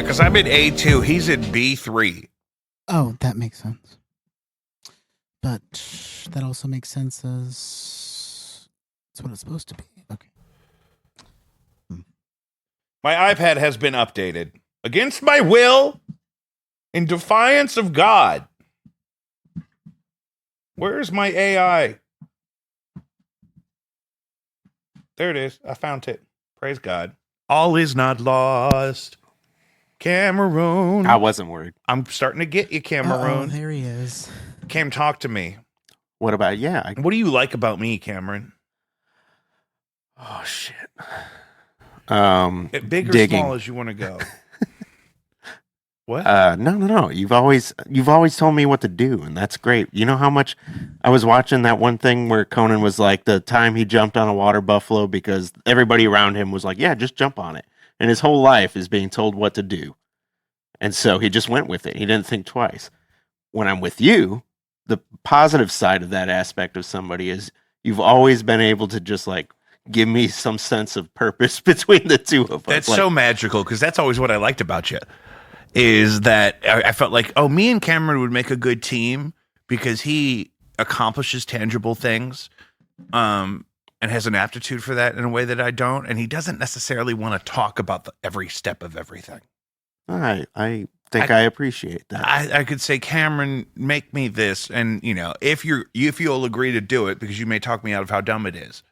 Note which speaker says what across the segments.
Speaker 1: Yeah, because I'm at A2. He's at B3.
Speaker 2: Oh, that makes sense. But that also makes sense as it's what it's supposed to be. Okay.
Speaker 1: My iPad has been updated. Against my will, in defiance of God. Where's my AI? There it is. I found it. Praise God. All is not lost. Cameroon.
Speaker 3: I wasn't worried.
Speaker 1: I'm starting to get you, Cameroon.
Speaker 2: Oh, there he is.
Speaker 1: Cam, talk to me.
Speaker 3: What about
Speaker 1: What do you like about me, Cameron?
Speaker 3: Oh shit.
Speaker 1: Big or
Speaker 3: digging.
Speaker 1: small as you want to go. What?
Speaker 3: No. You've always told me what to do, and that's great. You know how much I was watching that one thing where Conan was like, the time he jumped on a water buffalo because everybody around him was like, yeah, just jump on it. And his whole life is being told what to do. And so he just went with it. He didn't think twice. When I'm with you, the positive side of that aspect of somebody is you've always been able to just like give me some sense of purpose between the two of us.
Speaker 1: That's
Speaker 3: like,
Speaker 1: so magical because that's always what I liked about you. Is that I felt like, oh, me and Cameron would make a good team because he accomplishes tangible things and has an aptitude for that in a way that I don't. And he doesn't necessarily want to talk about every step of everything.
Speaker 3: I think I appreciate that.
Speaker 1: I could say, Cameron, make me this. And, you know, if you'll agree to do it because you may talk me out of how dumb it is.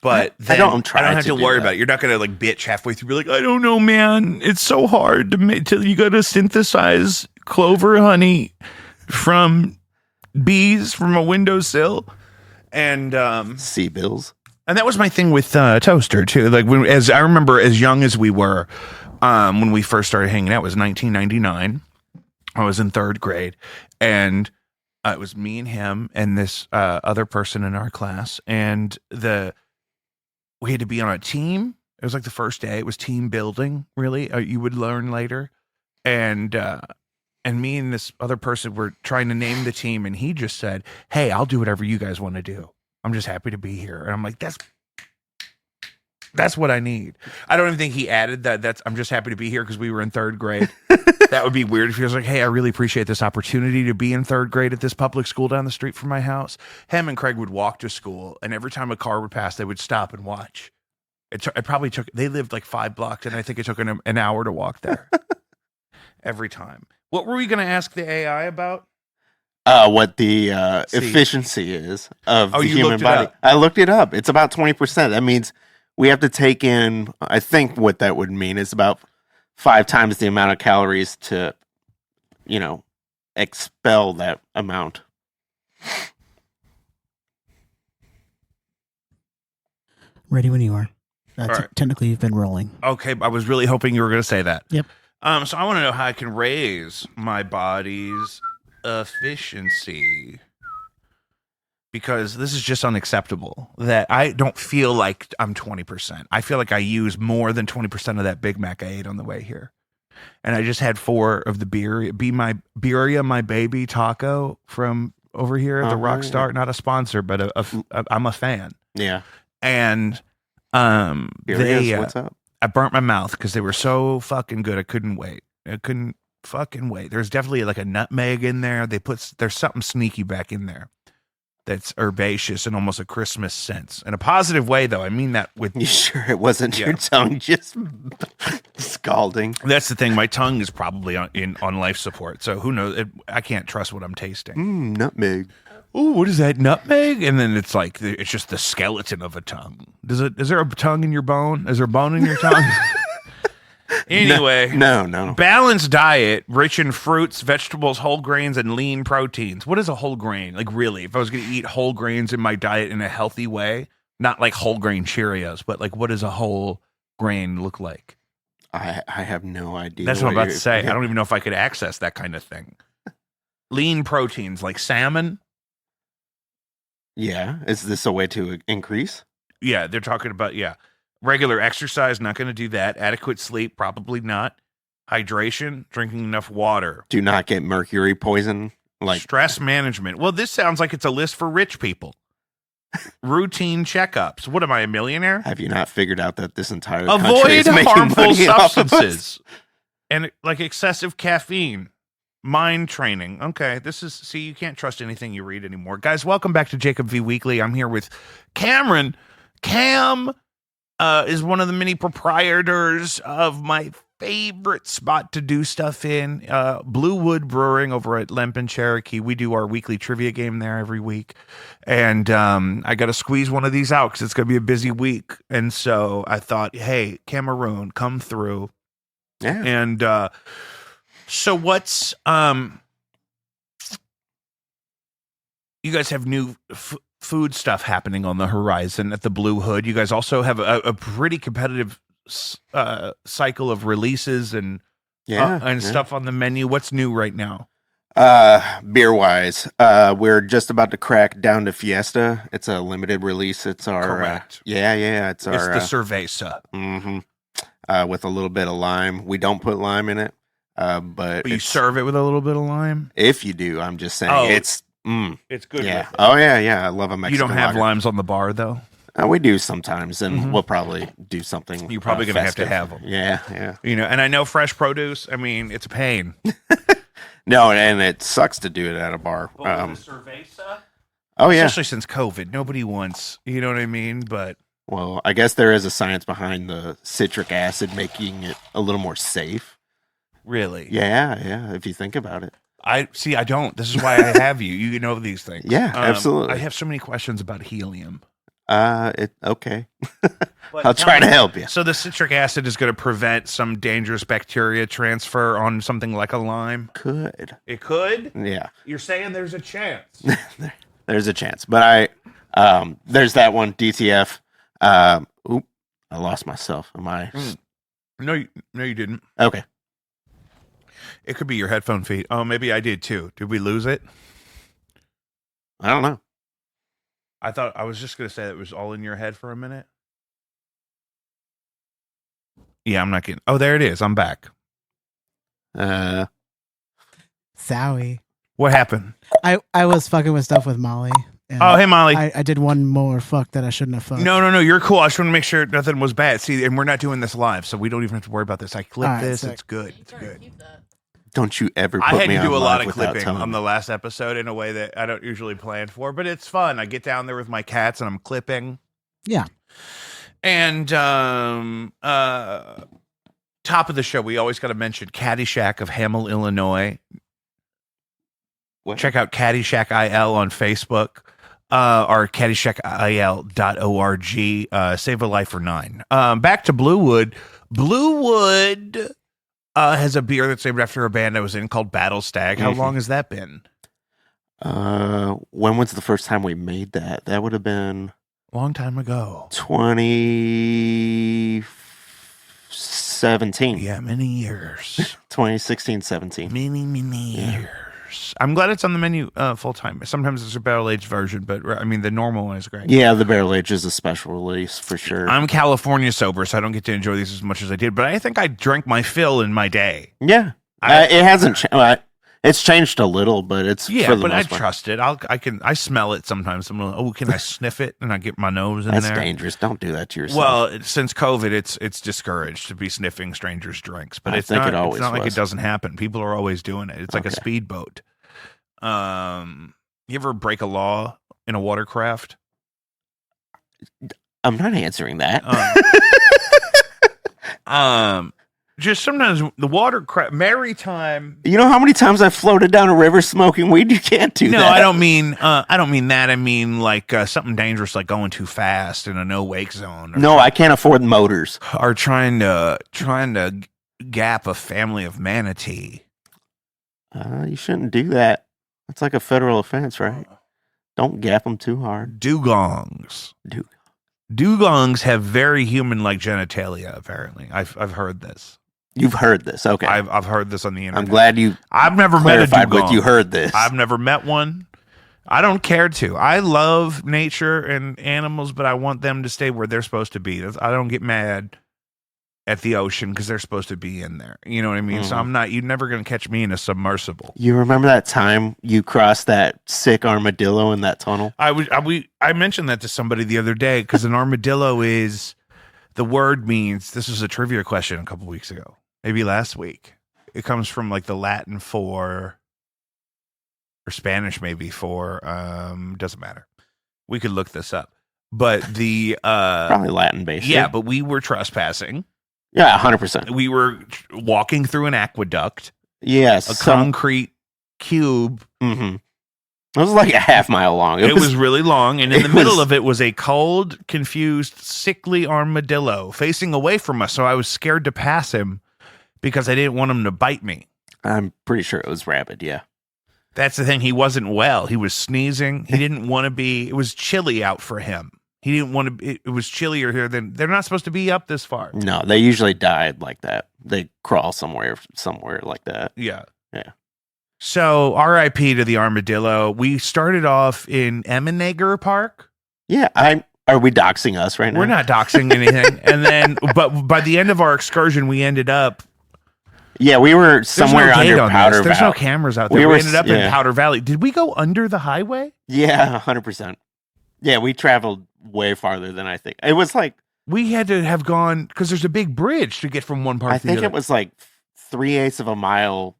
Speaker 1: But
Speaker 3: I don't
Speaker 1: have to worry about it. You're not going to like bitch halfway through. Be like, I don't know, man. It's so hard to make. You got to synthesize clover honey from bees from a windowsill, and
Speaker 3: sea bills.
Speaker 1: And that was my thing with Toaster too. Like as I remember, as young as we were, when we first started hanging out, it was 1999. I was in 3rd grade, and it was me and him and this other person in our class, and we had to be on a team. It was like the first day. It was team building, really. You would learn later. And me and this other person were trying to name the team, and he just said, hey, I'll do whatever you guys want to do. I'm just happy to be here. And I'm like, that's what I need. I don't even think he added that. I'm just happy to be here because we were in 3rd grade. That would be weird if he was like, hey, I really appreciate this opportunity to be in 3rd grade at this public school down the street from my house. Him and Craig would walk to school, and every time a car would pass, they would stop and watch. It probably took, they lived like 5 blocks, and I think it took an hour to walk there. Every time. What were we going to ask the AI about?
Speaker 3: What the efficiency is of the human body. I looked it up. It's about 20%. That means we have to take in, I think what that would mean is about 5 times the amount of calories to, expel that amount.
Speaker 2: Ready when you are.
Speaker 1: Right.
Speaker 2: Technically, you've been rolling.
Speaker 1: Okay, I was really hoping you were going to say that.
Speaker 2: Yep.
Speaker 1: So I want to know how I can raise my body's efficiency. Because this is just unacceptable that I don't feel like I'm 20%. I feel like I use more than 20% of that Big Mac I ate on the way here. And I just had 4 of the Birria My Baby taco from over here at the Rockstar. Not a sponsor, but I'm a fan.
Speaker 3: Yeah.
Speaker 1: And
Speaker 3: what's up?
Speaker 1: I burnt my mouth because they were so fucking good. I couldn't wait. I couldn't fucking wait. There's definitely like a nutmeg in there. There's something sneaky back in there. That's herbaceous and almost a Christmas sense. In a positive way, though. I mean that with...
Speaker 3: You sure it wasn't your tongue just scalding?
Speaker 1: That's the thing. My tongue is probably on life support. So who knows? I can't trust what I'm tasting.
Speaker 3: Nutmeg.
Speaker 1: Ooh, what is that? Nutmeg? And then it's like, it's just the skeleton of a tongue. Is there a tongue in your bone? Is there a bone in your tongue? Anyway,
Speaker 3: no.
Speaker 1: Balanced diet, rich in fruits, vegetables, whole grains, and lean proteins. What is a whole grain? Like really, if I was going to eat whole grains in my diet in a healthy way, not like whole grain Cheerios, but like what does a whole grain look like?
Speaker 3: I have no idea.
Speaker 1: That's what I'm about to say. I don't even know if I could access that kind of thing. Lean proteins like salmon.
Speaker 3: Yeah. Is this a way to increase?
Speaker 1: Yeah, they're talking about, regular exercise, not going to do that. Adequate sleep, probably not. Hydration, drinking enough water.
Speaker 3: Do not get mercury poison.
Speaker 1: Stress management. Well, this sounds like it's a list for rich people. Routine checkups. What am I, a millionaire?
Speaker 3: Have you not figured out that this entire country
Speaker 1: avoid
Speaker 3: is making
Speaker 1: harmful
Speaker 3: money off of us?
Speaker 1: substances and like excessive caffeine, mind training. Okay, you can't trust anything you read anymore. Guys, welcome back to Jacob V Weekly. I'm here with Cameron. Cam is one of the many proprietors of my favorite spot to do stuff in, Bluewood Brewing over at Lemp Cherokee. We do our weekly trivia game there every week, and I got to squeeze one of these out because it's going to be a busy week. And so I thought, hey, Cameroon, come through.
Speaker 3: Yeah.
Speaker 1: And so what's you guys have new food stuff happening on the horizon at the Blue Hood. You guys also have a pretty competitive cycle of releases and stuff on the menu. What's new right now?
Speaker 3: Beer wise, we're just about to crack down to Fiesta. It's a limited release. It's our
Speaker 1: Correct.
Speaker 3: It's our
Speaker 1: the Cerveza.
Speaker 3: With a little bit of lime. We don't put lime in it, but
Speaker 1: you serve it with a little bit of lime.
Speaker 3: If you do, I'm just saying it's
Speaker 1: good.
Speaker 3: Yeah.
Speaker 1: With it.
Speaker 3: Oh yeah. I love a Mexican.
Speaker 1: You don't have
Speaker 3: lager.
Speaker 1: limes on the bar though.
Speaker 3: We do sometimes, and we'll probably do something.
Speaker 1: You're probably going to have to
Speaker 3: festive.
Speaker 1: have them.
Speaker 3: Yeah.
Speaker 1: And I know fresh produce. I mean, it's a pain.
Speaker 3: No, and it sucks to do it at a bar.
Speaker 1: Cerveza?
Speaker 3: Oh yeah.
Speaker 1: Especially since COVID, nobody wants. You know what I mean? But
Speaker 3: Well, I guess there is a science behind the citric acid making it a little more safe.
Speaker 1: really,
Speaker 3: Yeah. If you think about it.
Speaker 1: I don't. This is why I have you. You know these things.
Speaker 3: Yeah, absolutely.
Speaker 1: I have so many questions about helium.
Speaker 3: Okay.
Speaker 1: But
Speaker 3: I'll try to help you.
Speaker 1: So the citric acid is going to prevent some dangerous bacteria transfer on something like a lime.
Speaker 3: Could.
Speaker 1: It could.
Speaker 3: Yeah.
Speaker 1: You're saying there's a chance.
Speaker 3: There's a chance, but there's that one DTF. I lost myself. Am I?
Speaker 1: No, you didn't.
Speaker 3: Okay.
Speaker 1: It could be your headphone feed. Oh, maybe I did too. Did we lose it?
Speaker 3: I don't know.
Speaker 1: I was just going to say that it was all in your head for a minute. Yeah, I'm not getting. Oh, there it is. I'm back.
Speaker 2: Zowie.
Speaker 1: What happened?
Speaker 2: I was fucking with stuff with Molly. And
Speaker 1: Oh, hey, Molly.
Speaker 2: I did one more fuck that I shouldn't have fucked.
Speaker 1: No. You're cool. I just want to make sure nothing was bad. See, and we're not doing this live, so we don't even have to worry about this. I clip
Speaker 2: All right,
Speaker 1: this.
Speaker 2: sick.
Speaker 1: It's good. It's good.
Speaker 3: Don't you ever put
Speaker 1: I had
Speaker 3: me
Speaker 1: to
Speaker 3: on
Speaker 1: do a
Speaker 3: live
Speaker 1: lot of
Speaker 3: without
Speaker 1: clipping
Speaker 3: telling
Speaker 1: on
Speaker 3: me.
Speaker 1: the last episode in a way that I don't usually plan for, but it's fun. I get down there with my cats and I'm clipping.
Speaker 2: Yeah.
Speaker 1: And top of the show, we always got to mention Caddyshack of Hamel, Illinois.
Speaker 3: What?
Speaker 1: Check out Caddyshack IL on Facebook or caddyshackil.org. Save a life for $9. Back to Bluewood. Bluewood has a beer that's named after a band I was in called Battle Stag. How long has that been?
Speaker 3: When was the first time we made that? That would have been
Speaker 1: Long time ago.
Speaker 3: 2017.
Speaker 1: Yeah, many years.
Speaker 3: 2016, 17.
Speaker 1: Many years. I'm glad it's on the menu full time. Sometimes it's a barrel aged version, but I mean the normal one is great.
Speaker 3: Yeah, the barrel age is a special release for sure.
Speaker 1: I'm California sober, so I don't get to enjoy these as much as I did. But I think I drank my fill in my day.
Speaker 3: Yeah, it hasn't. It's changed a little, but it's for the
Speaker 1: but I
Speaker 3: most part.
Speaker 1: trust it. I smell it sometimes. I'm like, can I sniff it? And I get my nose in
Speaker 3: That's
Speaker 1: there.
Speaker 3: dangerous. Don't do that to yourself.
Speaker 1: Well, since COVID, it's discouraged to be sniffing strangers' drinks. But
Speaker 3: I
Speaker 1: it's
Speaker 3: think
Speaker 1: not.
Speaker 3: it always
Speaker 1: it's not like
Speaker 3: was.
Speaker 1: it doesn't happen. People are always doing it. It's like a
Speaker 3: Okay.
Speaker 1: speedboat. You ever break a law in a watercraft?
Speaker 3: I'm not answering that.
Speaker 1: Just sometimes the watercraft maritime.
Speaker 3: You know how many times I've floated down a river smoking weed? You can't do
Speaker 1: No,
Speaker 3: that.
Speaker 1: I don't mean that. I mean like something dangerous, like going too fast in a no wake zone.
Speaker 3: No, I can't afford motors.
Speaker 1: Or trying to gap a family of manatee.
Speaker 3: You shouldn't do that. That's like a federal offense, right? Don't gap them too hard.
Speaker 1: Dugongs. Dugongs have very human-like genitalia. Apparently, I've heard this.
Speaker 3: You've heard this, okay?
Speaker 1: I've heard this on the internet.
Speaker 3: I'm glad you
Speaker 1: I've never met a
Speaker 3: clarified
Speaker 1: dugong.
Speaker 3: what you heard this.
Speaker 1: I've never met one. I don't care to. I love nature and animals, but I want them to stay where they're supposed to be. I don't get mad at the ocean because they're supposed to be in there. You know what I mean? So you're never going to catch me in a submersible.
Speaker 3: You remember that time you crossed that sick armadillo in that tunnel?
Speaker 1: I mentioned that to somebody the other day because an armadillo the word means, this was a trivia question a couple weeks ago, maybe last week. It comes from like the Latin for, or Spanish maybe for, doesn't matter. We could look this up. But the
Speaker 3: Probably Latin based.
Speaker 1: yeah, but we were trespassing.
Speaker 3: Yeah, 100%.
Speaker 1: We were walking through an aqueduct,
Speaker 3: Yes.
Speaker 1: a concrete cube.
Speaker 3: Mm-hmm. It was like a half mile long.
Speaker 1: It was really long, and in the middle of it was a cold, confused, sickly armadillo facing away from us. So I was scared to pass him because I didn't want him to bite me.
Speaker 3: I'm pretty sure it was rabid. Yeah.
Speaker 1: That's the thing. He wasn't well. He was sneezing. He didn't want to be. It was chilly out for him. He didn't want to. It was chillier here than they're not supposed to be up this far.
Speaker 3: No, they usually died like that. They crawl somewhere like that.
Speaker 1: Yeah.
Speaker 3: Yeah.
Speaker 1: So R.I.P. to the armadillo. We started off in Emmenegger Park.
Speaker 3: Yeah. Are we doxing us right now?
Speaker 1: We're not doxing anything. And then, but by the end of our excursion, we ended up.
Speaker 3: Yeah, we were somewhere under Powder Valley.
Speaker 1: There's no cameras out there. We ended up in Powder Valley. Did we go under the highway?
Speaker 3: Yeah, 100%. Yeah, we traveled way farther than I think. It was like
Speaker 1: we had to have gone because there's a big bridge to get from one part to the other.
Speaker 3: I think it was like 3/8 of a mile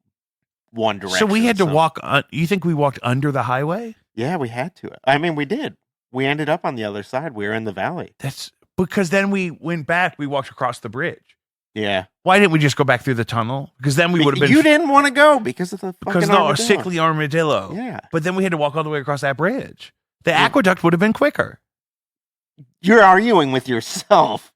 Speaker 3: one direction.
Speaker 1: So we had to walk. You think we walked under the highway?
Speaker 3: Yeah, we had to. I mean, we did. We ended up on the other side. We were in the valley.
Speaker 1: That's because then we went back. We walked across the bridge.
Speaker 3: Yeah.
Speaker 1: Why didn't we just go back through the tunnel? Because then we would have been.
Speaker 3: You didn't want to go because of the fucking armadillo.
Speaker 1: Sickly armadillo.
Speaker 3: Yeah.
Speaker 1: But then we had to walk all the way across that bridge. The aqueduct would have been quicker.
Speaker 3: You're arguing with yourself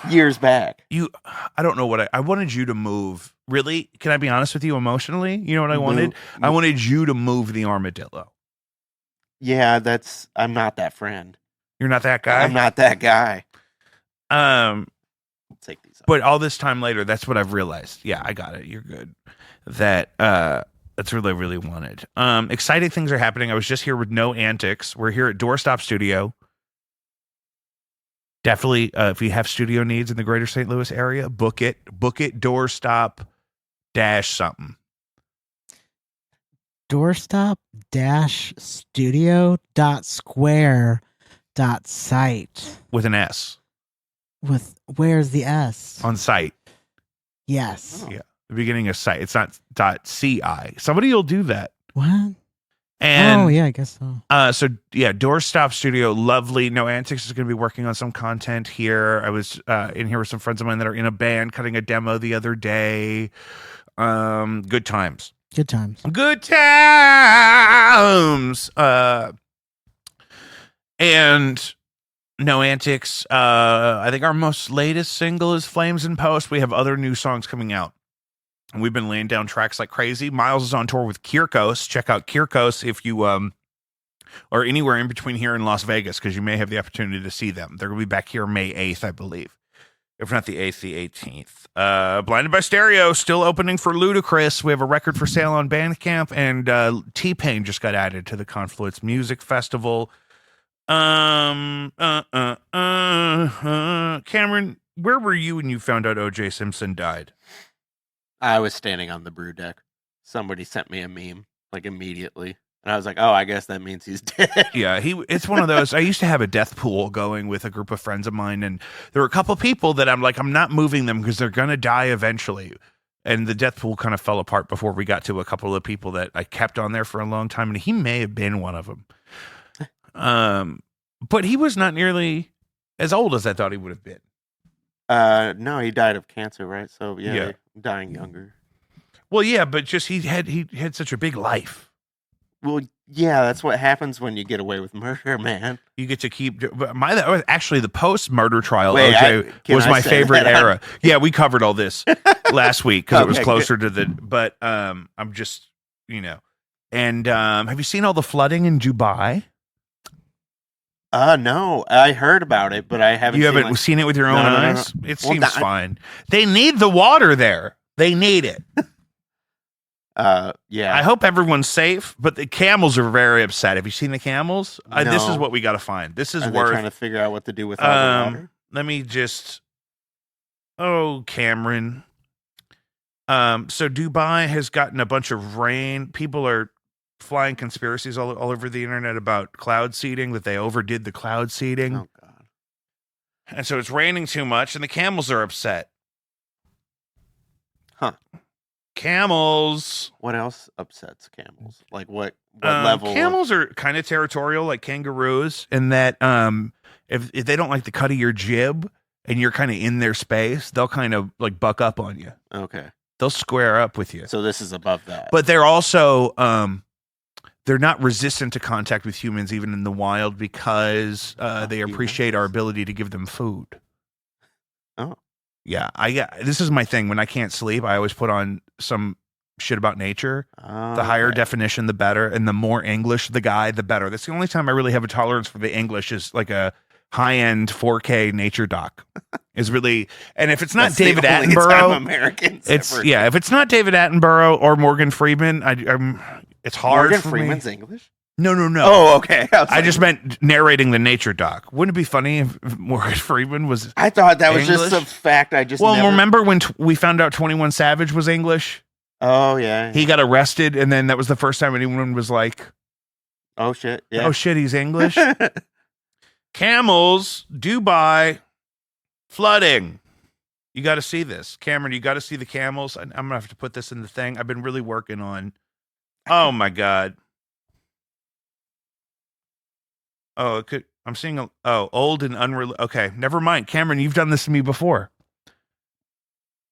Speaker 3: years back.
Speaker 1: I don't know what I wanted you to move. Really? Can I be honest with you emotionally? You know what I wanted? I wanted you to move the armadillo.
Speaker 3: Yeah, I'm not that friend.
Speaker 1: You're not that guy?
Speaker 3: I'm not that guy. Take these off.
Speaker 1: But all this time later, that's what I've realized. Yeah, I got it. You're good. That's what I really wanted. Exciting things are happening. I was just here with No Antics. We're here at Doorstop Studio. Definitely, if you have studio needs in the greater St. Louis area, book it. Book it, Doorstop something.
Speaker 2: Doorstop-studio.square.site.
Speaker 1: With an S.
Speaker 2: Where's the S?
Speaker 1: On site.
Speaker 2: Yes.
Speaker 1: Yeah. The beginning of site. It's not .ci. Somebody will do that.
Speaker 2: What?
Speaker 1: And
Speaker 2: yeah, I guess so.
Speaker 1: So yeah, Doorstop Studio, lovely. No Antics is going to be working on some content here. I was in here with some friends of mine that are in a band cutting a demo the other day. Good times.
Speaker 2: Good times.
Speaker 1: Good times. And No Antics. I think our most latest single is Flames in Post. We have other new songs coming out. And we've been laying down tracks like crazy. Miles is on tour with Kirkos. Check out Kirkos if you are anywhere in between here in Las Vegas, because you may have the opportunity to see them. They're going to be back here May 8th, I believe. If not the 8th, the 18th. Blinded by Stereo, still opening for Ludacris. We have a record for sale on Bandcamp, and T-Pain just got added to the Confluence Music Festival. Cameron, where were you when you found out O.J. Simpson died?
Speaker 3: I was standing on the brew deck. Somebody sent me a meme, like, immediately. And I was like, oh, I guess that means he's dead.
Speaker 1: Yeah, it's one of those. I used to have a death pool going with a group of friends of mine, and there were a couple people that I'm like, I'm not moving them because they're going to die eventually. And the death pool kind of fell apart before we got to a couple of people that I kept on there for a long time, and he may have been one of them. But he was not nearly as old as I thought he would have been.
Speaker 3: No, he died of cancer, right? So yeah. Dying younger.
Speaker 1: Well, yeah, but just he had such a big life.
Speaker 3: Well, yeah, that's what happens when you get away with murder, man.
Speaker 1: You get to keep. That was actually the post-murder trial. OJ was my favorite era. Yeah, we covered all this last week because it was closer to the. But I'm just, And have you seen all the flooding in Dubai?
Speaker 3: No, I heard about it, but I haven't.
Speaker 1: You haven't seen it with your own eyes? No. It seems fine. They need the water there. They need it.
Speaker 3: Yeah.
Speaker 1: I hope everyone's safe, but the camels are very upset. Have you seen the camels?
Speaker 3: No.
Speaker 1: This is what we got to find. This is
Speaker 3: Are
Speaker 1: worth
Speaker 3: they trying to figure out what to do with all the water.
Speaker 1: Let me just. Oh, Cameron. So Dubai has gotten a bunch of rain. People are flying conspiracies all over the internet about cloud seeding, that they overdid the cloud seeding.
Speaker 3: Oh, God.
Speaker 1: And so it's raining too much, and the camels are upset.
Speaker 3: Huh.
Speaker 1: Camels.
Speaker 3: What else upsets camels? Like what level?
Speaker 1: Camels are kind of territorial, like kangaroos, in that if they don't like the cut of your jib and you're kind of in their space, they'll kind of like buck up on you.
Speaker 3: Okay.
Speaker 1: They'll square up with you.
Speaker 3: So this is above that.
Speaker 1: But they're also they're not resistant to contact with humans even in the wild because they appreciate our ability to give them food.
Speaker 3: Oh.
Speaker 1: Yeah, this is my thing. When I can't sleep, I always put on some shit about nature. The higher definition, the better, and the more English the guy, the better. That's the only time I really have a tolerance for the English is like a high-end 4K nature doc. Is really, and if it's not David Attenborough,
Speaker 3: Americans.
Speaker 1: If it's not David Attenborough or Morgan Freeman, it's hard.
Speaker 3: Morgan
Speaker 1: for
Speaker 3: Freeman's
Speaker 1: me.
Speaker 3: English.
Speaker 1: No.
Speaker 3: Oh, okay.
Speaker 1: I just meant narrating the nature doc. Wouldn't it be funny if Morgan Freeman was?
Speaker 3: I thought that was
Speaker 1: English?
Speaker 3: just a fact. I just
Speaker 1: remember when we found out 21 Savage was English?
Speaker 3: Oh yeah.
Speaker 1: He got arrested, and then that was the first time anyone was like,
Speaker 3: "Oh shit, yeah.
Speaker 1: Oh shit, he's English." Camels, Dubai, flooding. You got to see this, Cameron. You got to see the camels. I'm gonna have to put this in the thing. I've been really working on. Oh my god. Oh, it could. I'm seeing old and unrelated. Okay, never mind. Cameron, you've done this to me before.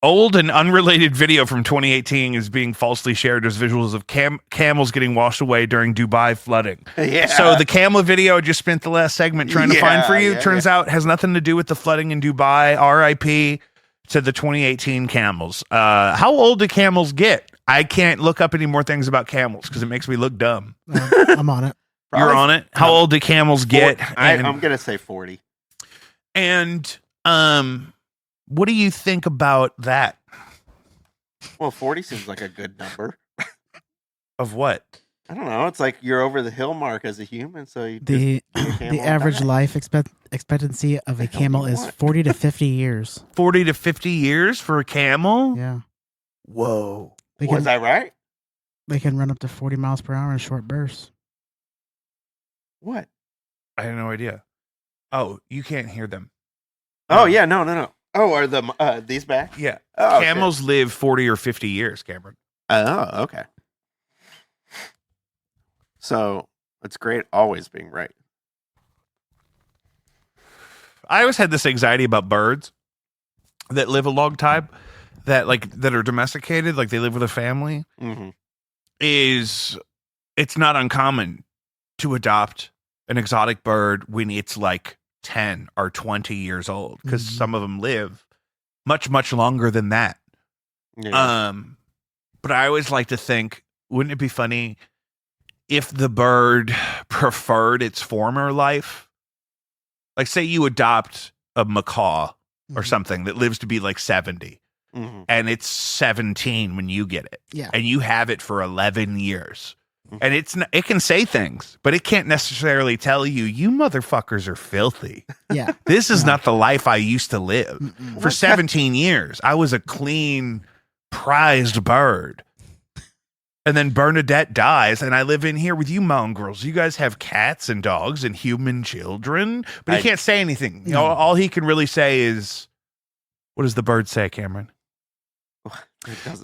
Speaker 1: Old and unrelated video from 2018 is being falsely shared as visuals of camels getting washed away during Dubai flooding.
Speaker 3: Yeah.
Speaker 1: So the camel video I just spent the last segment trying to find for you turns out has nothing to do with the flooding in Dubai. RIP to the 2018 camels. How old do camels get? I can't look up any more things about camels because it makes me look dumb.
Speaker 2: I'm on it.
Speaker 1: You're on it. How old do camels get?
Speaker 3: I'm gonna say 40.
Speaker 1: And what do you think about that?
Speaker 3: Well, 40 seems like a good number.
Speaker 1: Of what?
Speaker 3: I don't know. It's like you're over the hill mark as a human, so you
Speaker 2: the average life expectancy of a camel is 40 to 50 years.
Speaker 1: 40 to 50 years for a camel?
Speaker 2: Yeah.
Speaker 1: Whoa.
Speaker 3: Was that right?
Speaker 2: They can run up to 40 miles per hour in short bursts.
Speaker 3: What?
Speaker 1: I had no idea. Oh, you can't hear them.
Speaker 3: Oh, yeah. No. Oh, are these back?
Speaker 1: Yeah.
Speaker 3: Oh,
Speaker 1: camels live 40 or 50 years, Cameron.
Speaker 3: Oh, okay. So it's great always being right.
Speaker 1: I always had this anxiety about birds that live a long time, that are domesticated, like they live with a family.
Speaker 3: Mm-hmm.
Speaker 1: It's not uncommon to adopt an exotic bird when it's like 10 or 20 years old, because some of them live much, much longer than that.
Speaker 3: Yeah.
Speaker 1: But I always like to think, wouldn't it be funny if the bird preferred its former life? Like, say you adopt a macaw or something that lives to be like 70, and it's 17 when you get it, and you have it for 11 years. And it can say things, but it can't necessarily tell you, you motherfuckers are filthy.
Speaker 2: Yeah.
Speaker 1: This is not the life I used to live. For 17 years, I was a clean, prized bird. And then Bernadette dies, and I live in here with you mongrels. You guys have cats and dogs and human children, but he can't say anything. You know, all he can really say is, what does the bird say, Cameron?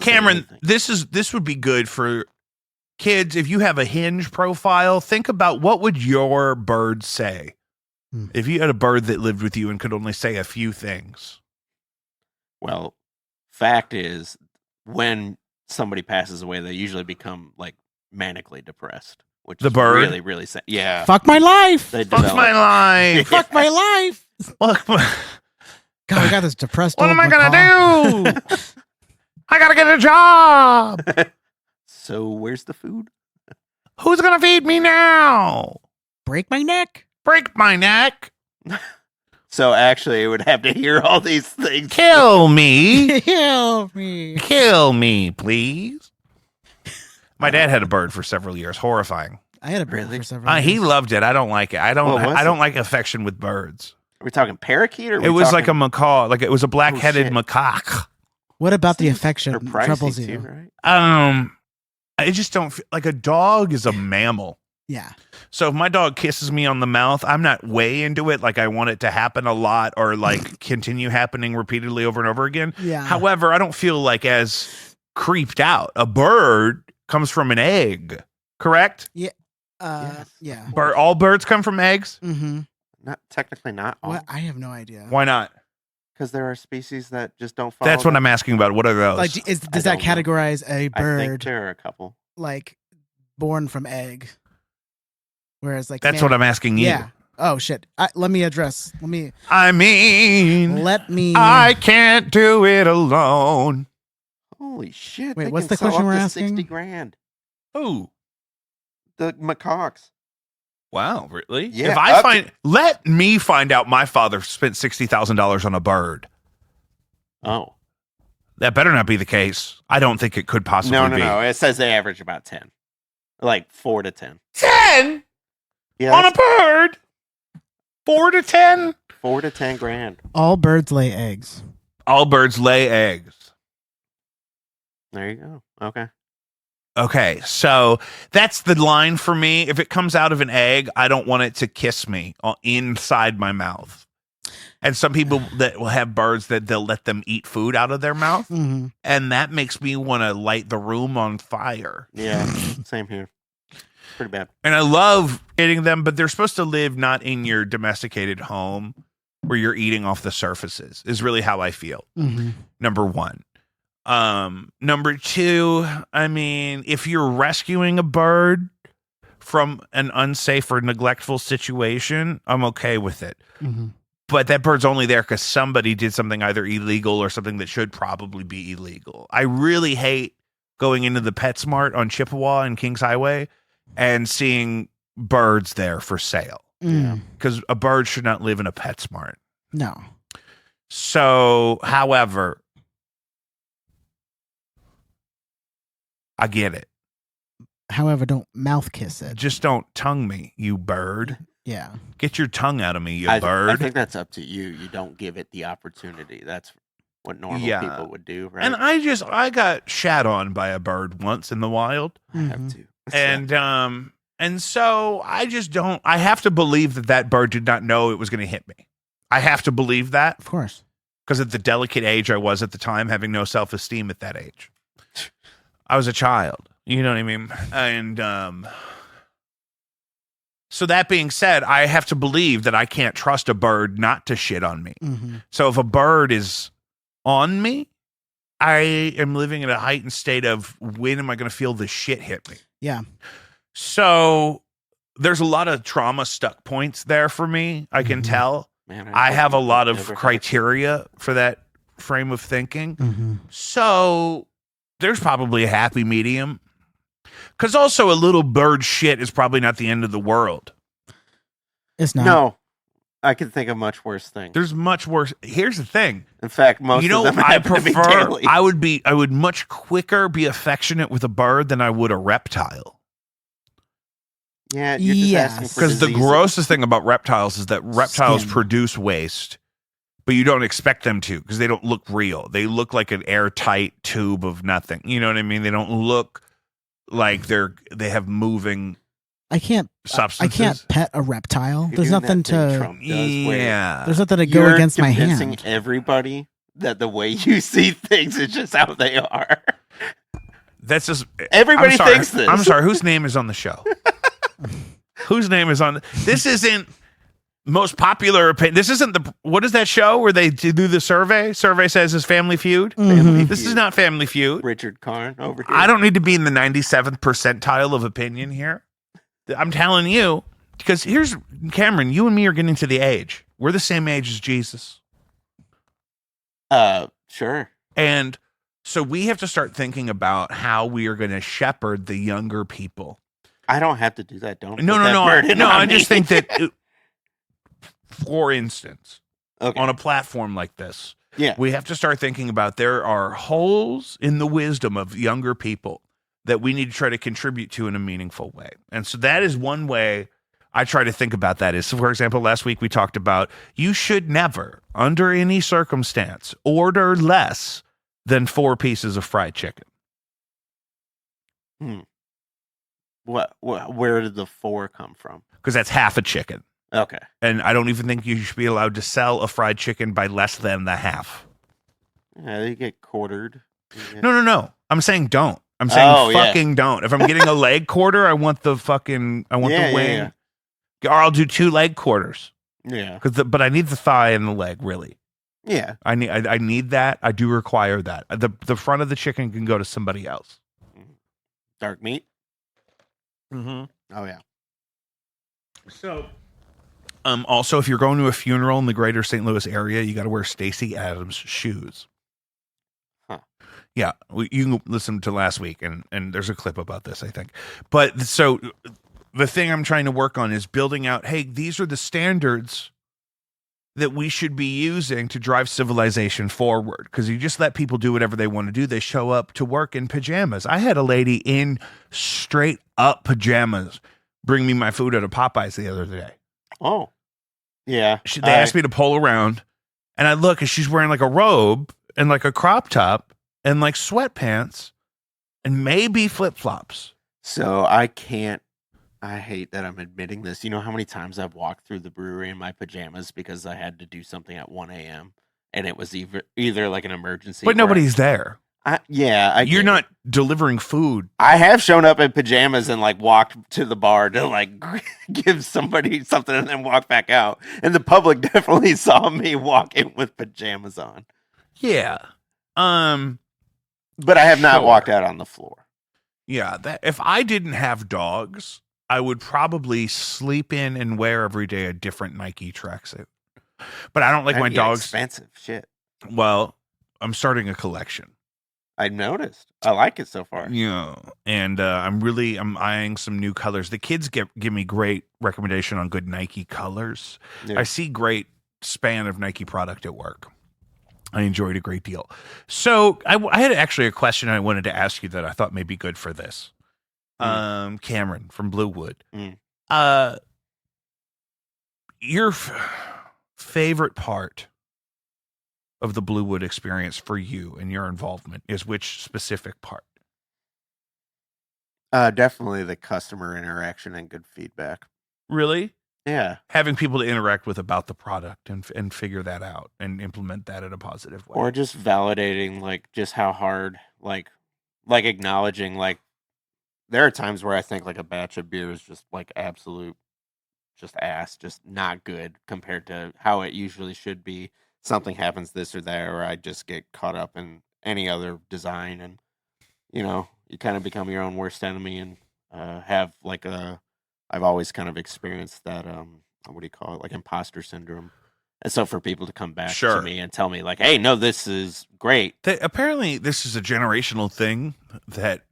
Speaker 1: Cameron, this would be good for kids. If you have a Hinge profile, think about what would your bird say if you had a bird that lived with you and could only say a few things.
Speaker 3: Well, fact is, when somebody passes away, they usually become like manically depressed, which is
Speaker 1: bird?
Speaker 3: really, really sad. Yeah.
Speaker 2: Fuck my life.
Speaker 1: Fuck my life.
Speaker 2: Fuck my life.
Speaker 1: Fuck my...
Speaker 2: God, I got this depressed.
Speaker 1: What
Speaker 2: old
Speaker 1: am I
Speaker 2: macaw.
Speaker 1: gonna do? I gotta get a job.
Speaker 3: So where's the food?
Speaker 1: Who's gonna feed me now?
Speaker 2: Break my neck.
Speaker 1: Break my neck.
Speaker 3: So actually, it would have to hear all these things.
Speaker 1: Kill me.
Speaker 2: Help me.
Speaker 1: Kill me, please. My dad had a bird for several years. Horrifying.
Speaker 2: I had a bird for several years.
Speaker 1: He loved it. I don't like it. I don't like affection with birds.
Speaker 3: Are we talking parakeet? Or
Speaker 1: it was like a macaw. Like it was a black-headed macaque.
Speaker 2: What about the affection
Speaker 3: They're pricey
Speaker 2: troubles
Speaker 3: too,
Speaker 2: you?
Speaker 1: Right? I just don't feel like a dog is a mammal.
Speaker 2: Yeah.
Speaker 1: So if my dog kisses me on the mouth, I'm not way into it. Like I want it to happen a lot or like continue happening repeatedly over and over again.
Speaker 2: Yeah.
Speaker 1: However, I don't feel like as creeped out. A bird comes from an egg, correct?
Speaker 2: Yes.
Speaker 3: Yeah.
Speaker 1: All birds come from eggs?
Speaker 2: Mm-hmm.
Speaker 3: Not technically not all.
Speaker 2: What? I have no idea.
Speaker 1: Why not?
Speaker 3: Because there are species that just don't follow.
Speaker 1: That's what I'm asking about. What are those?
Speaker 2: Like, does that
Speaker 3: don't know.
Speaker 2: categorize a
Speaker 3: I think
Speaker 2: bird
Speaker 3: there are a couple.
Speaker 2: like born from egg? Whereas, like,
Speaker 1: That's what I'm asking you.
Speaker 2: Yeah. Oh shit. Let me address. Let me.
Speaker 1: I can't do it alone.
Speaker 3: Holy shit!
Speaker 2: Wait,
Speaker 3: they
Speaker 2: what's
Speaker 3: can
Speaker 2: the
Speaker 3: sell
Speaker 2: question
Speaker 3: up
Speaker 2: we're
Speaker 3: to
Speaker 2: asking?
Speaker 3: 60 grand.
Speaker 1: Ooh.
Speaker 3: The macaques.
Speaker 1: Wow, really?
Speaker 3: Yeah,
Speaker 1: If I let me find out my father spent $60,000 on a bird.
Speaker 3: Oh.
Speaker 1: That better not be the case. I don't think it could possibly be.
Speaker 3: No. It says they average about 10. Like 4 to 10.
Speaker 1: 10
Speaker 3: Yeah,
Speaker 1: on a bird? 4 to 10?
Speaker 3: 4 to 10 grand.
Speaker 2: All birds lay eggs.
Speaker 1: All birds lay eggs.
Speaker 3: There you go. Okay.
Speaker 1: Okay, so that's the line for me. If it comes out of an egg, I don't want it to kiss me inside my mouth. And some people that will have birds that they'll let them eat food out of their mouth.
Speaker 2: Mm-hmm.
Speaker 1: And that makes me want to light the room on fire.
Speaker 3: Yeah, same here. Pretty bad.
Speaker 1: And I love eating them, but they're supposed to live not in your domesticated home where you're eating off the surfaces, is really how I feel.
Speaker 2: Mm-hmm.
Speaker 1: Number one. Number two, I mean, if you're rescuing a bird from an unsafe or neglectful situation, I'm okay with it.
Speaker 2: Mm-hmm.
Speaker 1: But that bird's only there because somebody did something either illegal or something that should probably be illegal. I really hate going into the PetSmart on Chippewa and Kings Highway and seeing birds there for sale.
Speaker 2: Mm.
Speaker 1: Because a bird should not live in a PetSmart.
Speaker 2: No.
Speaker 1: So, however, I get it.
Speaker 2: However, don't mouth kiss it.
Speaker 1: Just don't tongue me, you bird.
Speaker 2: Yeah.
Speaker 1: Get your tongue out of me, you
Speaker 3: I
Speaker 1: bird.
Speaker 3: think that's up to you. You don't give it the opportunity. That's what normal people would do, right?
Speaker 1: And I got shat on by a bird once in the wild.
Speaker 3: I have to.
Speaker 1: And so I just don't. I have to believe that bird did not know it was going to hit me. I have to believe that
Speaker 2: Of course.
Speaker 1: because at the delicate age I was at the time, having no self-esteem at that age, I was a child. You know what I mean? And so that being said, I have to believe that I can't trust a bird not to shit on me.
Speaker 2: Mm-hmm.
Speaker 1: So if a bird is on me, I am living in a heightened state of when am I going to feel the shit hit me?
Speaker 2: Yeah.
Speaker 1: So there's a lot of trauma stuck points there for me. I can tell.
Speaker 3: Man,
Speaker 1: I have a lot of
Speaker 3: never had-
Speaker 1: criteria for that frame of thinking.
Speaker 2: Mm-hmm.
Speaker 1: So there's probably a happy medium. Because also a little bird shit is probably not the end of the world.
Speaker 2: It's not.
Speaker 3: No, I can think of much worse things.
Speaker 1: There's much worse. Here's the thing.
Speaker 3: In fact, most of them
Speaker 1: I
Speaker 3: happen to be
Speaker 1: prefer.
Speaker 3: daily.
Speaker 1: I would much quicker be affectionate with a bird than I would a reptile.
Speaker 3: Yeah, you're just
Speaker 2: Yes.
Speaker 3: asking for
Speaker 1: Because the
Speaker 3: diseases.
Speaker 1: grossest thing about reptiles is that reptiles
Speaker 2: Skin.
Speaker 1: produce waste, but you don't expect them to because they don't look real. They look like an airtight tube of nothing. You know what I mean? They don't look like they have moving
Speaker 2: I can't. I
Speaker 1: substances.
Speaker 2: can't pet a reptile.
Speaker 3: You're
Speaker 2: There's
Speaker 3: doing
Speaker 2: nothing
Speaker 3: that thing
Speaker 2: to.
Speaker 3: Trump does where
Speaker 1: Yeah.
Speaker 2: There's nothing to go
Speaker 3: you're
Speaker 2: against my
Speaker 3: convincing
Speaker 2: hand.
Speaker 3: everybody that the way you see things is just how they are.
Speaker 1: That's just
Speaker 3: Everybody
Speaker 1: I'm sorry.
Speaker 3: thinks this.
Speaker 1: I'm sorry. Whose name is on the show? Whose name is on? This isn't most popular opinion. This isn't the. What is that show where they do the survey? Survey says is Family Feud.
Speaker 2: Mhm.
Speaker 1: This is not Family Feud.
Speaker 3: Richard Karn over here.
Speaker 1: I don't need to be in the 97th percentile of opinion here. I'm telling you because here's Cameron. You and me are getting to the age. We're the same age as Jesus,
Speaker 3: Sure.
Speaker 1: and so we have to start thinking about how we are going to shepherd the younger people.
Speaker 3: I don't have to do that. Don't.
Speaker 1: No,
Speaker 3: put
Speaker 1: no,
Speaker 3: that
Speaker 1: no.
Speaker 3: burden on
Speaker 1: I
Speaker 3: me.
Speaker 1: just think that, for instance,
Speaker 3: Okay.
Speaker 1: on a platform like this,
Speaker 3: Yeah.
Speaker 1: we have to start thinking about there are holes in the wisdom of younger people that we need to try to contribute to in a meaningful way. And so that is one way I try to think about that is, so for example, last week we talked about you should never, under any circumstance, order less than 4 pieces of fried chicken.
Speaker 3: What? Where did the 4 come from?
Speaker 1: Because that's half a chicken.
Speaker 3: Okay.
Speaker 1: And I don't even think you should be allowed to sell a fried chicken by less than the half.
Speaker 3: Yeah, they get quartered. You get-
Speaker 1: No. I'm saying don't. I'm saying
Speaker 3: Oh, yeah.
Speaker 1: fucking don't. If I'm getting a leg quarter, I want the fucking, I want
Speaker 3: Yeah,
Speaker 1: the
Speaker 3: yeah,
Speaker 1: wing. Or I'll do 2 leg quarters.
Speaker 3: Yeah.
Speaker 1: But I need the thigh and the leg, really.
Speaker 3: Yeah.
Speaker 1: I need that. I do require that. The front of the chicken can go to somebody else.
Speaker 3: Dark meat.
Speaker 1: Mm-hmm.
Speaker 3: Oh yeah.
Speaker 1: So, also, if you're going to a funeral in the greater St. Louis area, you got to wear Stacey Adams shoes.
Speaker 3: Huh.
Speaker 1: Yeah, you can listen to last week, and there's a clip about this, I think. But so the thing I'm trying to work on is building out. Hey, these are the standards that we should be using to drive civilization forward. Because you just let people do whatever they want to do. They show up to work in pajamas. I had a lady in straight up pajamas bring me my food at a Popeyes the other day.
Speaker 3: Oh. Yeah.
Speaker 1: They asked me to pull around, and I look, and she's wearing like a robe and like a crop top and like sweatpants and maybe flip-flops.
Speaker 3: So I hate that I'm admitting this. You know how many times I've walked through the brewery in my pajamas because I had to do something at 1 a.m. and it was either like an emergency.
Speaker 1: But nobody's there. You're not delivering food.
Speaker 3: I have shown up in pajamas and like walked to the bar to like give somebody something and then walk back out. And the public definitely saw me walk in with pajamas on.
Speaker 1: Yeah.
Speaker 3: But I have not walked out on the floor.
Speaker 1: Yeah, if I didn't have dogs, I would probably sleep in and wear every day a different Nike tracksuit. But I don't like my dogs.
Speaker 3: Expensive shit.
Speaker 1: Well, I'm starting a collection.
Speaker 3: I noticed. I like it so far.
Speaker 1: Yeah, and I'm eyeing some new colors. The kids give me great recommendation on good Nike colors. Yeah. I see great span of Nike product at work. I enjoyed a great deal. So I had actually a question I wanted to ask you that I thought may be good for this. Cameron from Bluewood. Your favorite part of the Bluewood experience for you and your involvement is which specific part?
Speaker 3: Definitely the customer interaction and good feedback.
Speaker 1: Really?
Speaker 3: Yeah.
Speaker 1: Having people to interact with about the product and figure that out and implement that in a positive way.
Speaker 3: Or just validating like just how hard, like acknowledging like there are times where I think like a batch of beer is just like absolute just ass, just not good compared to how it usually should be. Something happens this or that, or I just get caught up in any other design, and you know, you kind of become your own worst enemy and have like I've always kind of experienced that what do you call it, like imposter syndrome. And so for people to come back to me and tell me like, hey, no, this is great.
Speaker 1: Apparently this is a generational thing that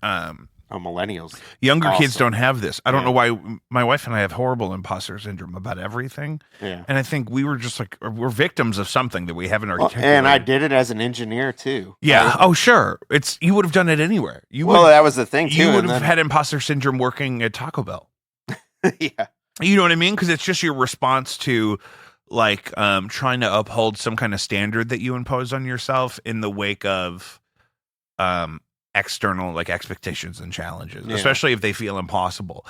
Speaker 3: millennials.
Speaker 1: Younger kids don't have this. I don't know why. My wife and I have horrible imposter syndrome about everything. Yeah. And I think we were just like, we're victims of something that we haven't articulated.
Speaker 3: And I did it as an engineer too.
Speaker 1: Yeah. Right? Oh, sure. You would have done it anywhere.
Speaker 3: That was the thing too.
Speaker 1: You would have had imposter syndrome working at Taco Bell.
Speaker 3: Yeah.
Speaker 1: You know what I mean? Because it's just your response to like trying to uphold some kind of standard that you impose on yourself in the wake of external like expectations and challenges, especially if they feel impossible.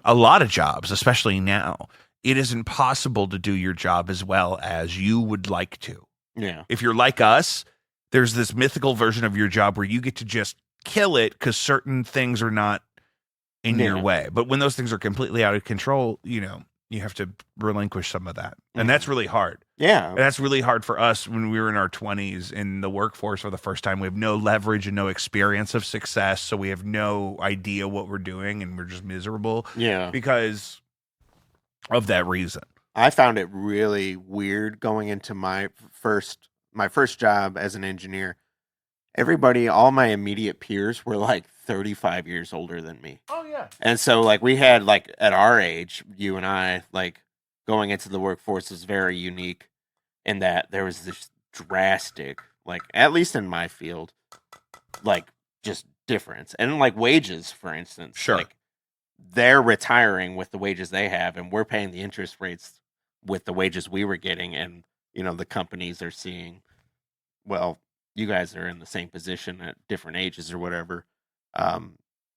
Speaker 1: A lot of jobs, especially now, it is impossible to do your job as well as you would like to.
Speaker 3: Yeah.
Speaker 1: If you're like us, there's this mythical version of your job where you get to just kill it because certain things are not in your way. But when those things are completely out of control, you know, you have to relinquish some of that. And that's really hard.
Speaker 3: Yeah.
Speaker 1: And that's really hard for us when we were in our 20s in the workforce for the first time. We have no leverage and no experience of success. So we have no idea what we're doing and we're just miserable.
Speaker 3: Yeah. Because
Speaker 1: of that reason.
Speaker 3: I found it really weird going into my first job as an engineer. Everybody, all my immediate peers were like 35 years older than me.
Speaker 1: Oh, yeah.
Speaker 3: And so, like, we had, like, at our age, you and I, like, going into the workforce was very unique in that there was this drastic, like, at least in my field, like, just difference. And, like, wages, for instance.
Speaker 1: Sure.
Speaker 3: Like, they're retiring with the wages they have, and we're paying the interest rates with the wages we were getting. And, you know, the companies are seeing, well, you guys are in the same position at different ages or whatever.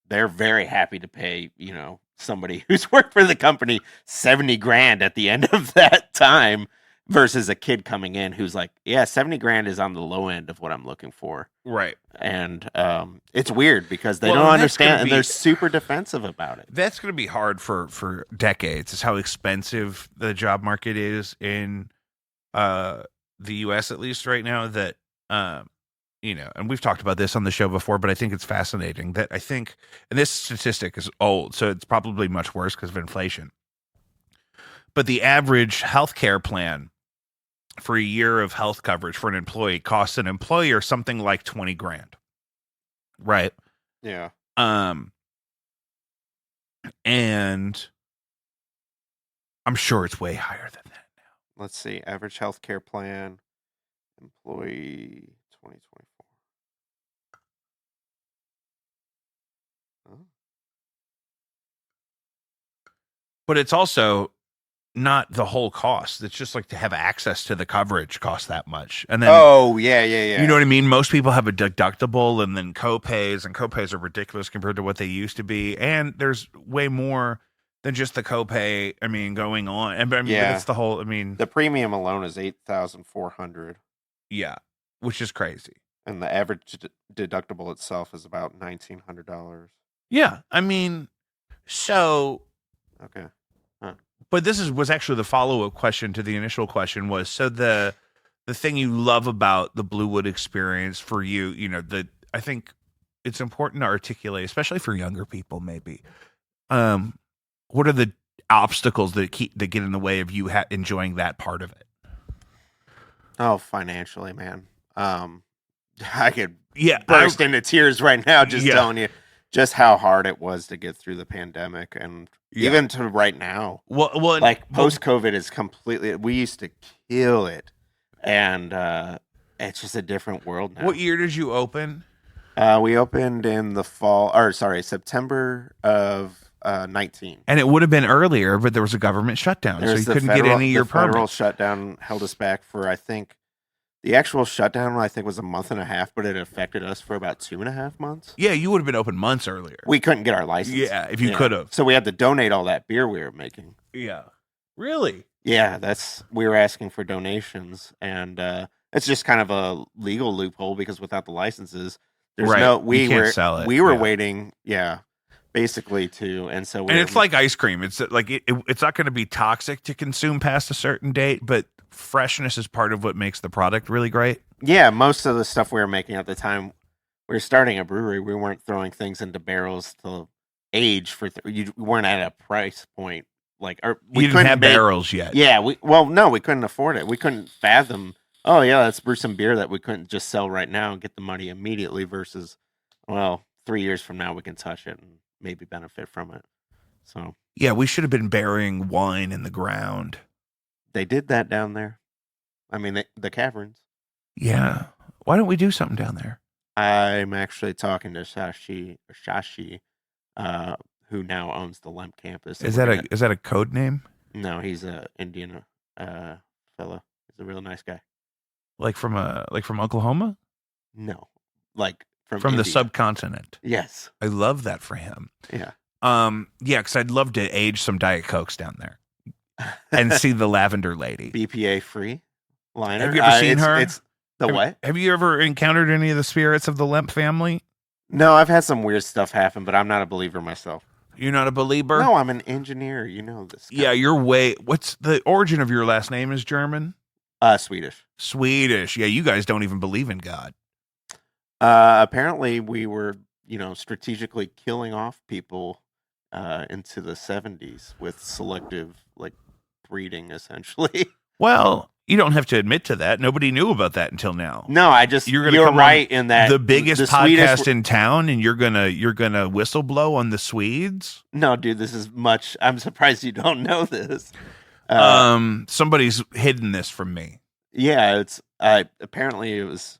Speaker 3: They're very happy to pay, you know, somebody who's worked for the company $70,000 at the end of that time versus a kid coming in who's like, yeah, 70 grand is on the low end of what I'm looking for.
Speaker 1: Right.
Speaker 3: And it's weird because they
Speaker 1: Well,
Speaker 3: don't
Speaker 1: and that's gonna
Speaker 3: understand, and
Speaker 1: be-
Speaker 3: they're super defensive about it.
Speaker 1: That's going to be hard for decades. Is how expensive the job market is in the U.S. at least right now. That and we've talked about this on the show before, but I think it's fascinating that I think, and this statistic is old, so it's probably much worse because of inflation. But the average healthcare plan for a year of health coverage for an employee costs an employer something like 20 grand. Right.
Speaker 3: Yeah.
Speaker 1: And I'm sure it's way higher than that now.
Speaker 3: Let's see. Average healthcare plan, employee 2024. Oh.
Speaker 1: But it's also not the whole cost. It's just like to have access to the coverage costs that much. And then
Speaker 3: Yeah.
Speaker 1: you know what I mean? Most people have a deductible and then copays, and copays are ridiculous compared to what they used to be. And there's way more than just the copay, going on. And but that's the whole,
Speaker 3: the premium alone is $8,400.
Speaker 1: Yeah, which is crazy.
Speaker 3: And the average deductible itself is about $1,900.
Speaker 1: Yeah, so
Speaker 3: Okay.
Speaker 1: but this was actually the follow-up question to the initial question was, so the thing you love about the Bluewood experience for you, I think it's important to articulate, especially for younger people, maybe. What are the obstacles that get in the way of you enjoying that part of it?
Speaker 3: Oh, financially, man. I could
Speaker 1: Yeah,
Speaker 3: burst into tears right now just telling you just how hard it was to get through the pandemic, and even to right now.
Speaker 1: Well,
Speaker 3: like post-COVID is completely. We used to kill it, and it's just a different world now.
Speaker 1: What year did you open?
Speaker 3: We opened in September of 19.
Speaker 1: And it would have been earlier, but there was a government shutdown, so you couldn't get any of your permits.
Speaker 3: The federal shutdown held us back for, I think, the actual shutdown, I think, was a month and a half, but it affected us for about 2.5 months.
Speaker 1: Yeah, you would have been open months earlier.
Speaker 3: We couldn't get our license.
Speaker 1: Yeah, if you could have.
Speaker 3: So we had to donate all that beer we were making.
Speaker 1: Yeah. Really?
Speaker 3: Yeah, we were asking for donations, and it's just kind of a legal loophole because without the licenses, there's
Speaker 1: you can't sell it.
Speaker 3: We were waiting, basically and
Speaker 1: it's like ice cream. It's like it's not going to be toxic to consume past a certain date, but freshness is part of what makes the product really great.
Speaker 3: Yeah, most of the stuff we were making at the time, we were starting a brewery. We weren't throwing things into barrels to age for. We weren't at a price point we
Speaker 1: didn't have barrels yet.
Speaker 3: Yeah, we couldn't afford it. We couldn't fathom. Oh yeah, let's brew some beer that we couldn't just sell right now and get the money immediately. Versus, 3 years from now we can touch it and maybe benefit from it. So
Speaker 1: yeah, we should have been burying wine in the ground.
Speaker 3: They did that down there. The caverns.
Speaker 1: Yeah. Why don't we do something down there?
Speaker 3: I'm actually talking to Shashi, who now owns the Lemp campus.
Speaker 1: Is that a code name?
Speaker 3: No, he's a Indian fella. He's a real nice guy.
Speaker 1: Like from Oklahoma?
Speaker 3: No, like from
Speaker 1: the
Speaker 3: India.
Speaker 1: subcontinent.
Speaker 3: Yes,
Speaker 1: I love that for him.
Speaker 3: Yeah.
Speaker 1: Because I'd love to age some Diet Cokes down there and see the Lavender Lady.
Speaker 3: BPA free liner.
Speaker 1: Have you ever seen her?
Speaker 3: It's what?
Speaker 1: Have you ever encountered any of the spirits of the Lemp family?
Speaker 3: No, I've had some weird stuff happen, but I'm not a believer myself.
Speaker 1: You're not a believer?
Speaker 3: No, I'm an engineer. You know this.
Speaker 1: Yeah, what's the origin of your last name is German?
Speaker 3: Swedish.
Speaker 1: Swedish. Yeah, you guys don't even believe in God.
Speaker 3: Apparently we were, strategically killing off people into the 70s with selective breeding, essentially.
Speaker 1: Well, you don't have to admit to that. Nobody knew about that until now.
Speaker 3: No, you're right in that
Speaker 1: the biggest podcast in town, and you're gonna whistleblow on the Swedes.
Speaker 3: No, dude, this is much. I'm surprised you don't know this.
Speaker 1: Somebody's hidden this from me.
Speaker 3: Yeah, it's apparently it was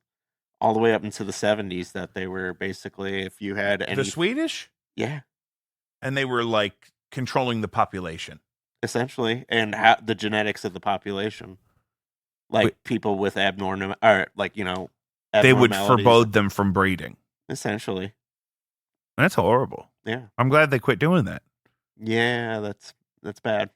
Speaker 3: all the way up into the 70s that they were basically, if you had any
Speaker 1: the Swedish,
Speaker 3: and
Speaker 1: they were controlling the population.
Speaker 3: Essentially, and the genetics of the population, people with abnormal, or
Speaker 1: they would forbode them from breeding.
Speaker 3: Essentially,
Speaker 1: that's horrible.
Speaker 3: Yeah,
Speaker 1: I'm glad they quit doing that.
Speaker 3: Yeah, that's bad.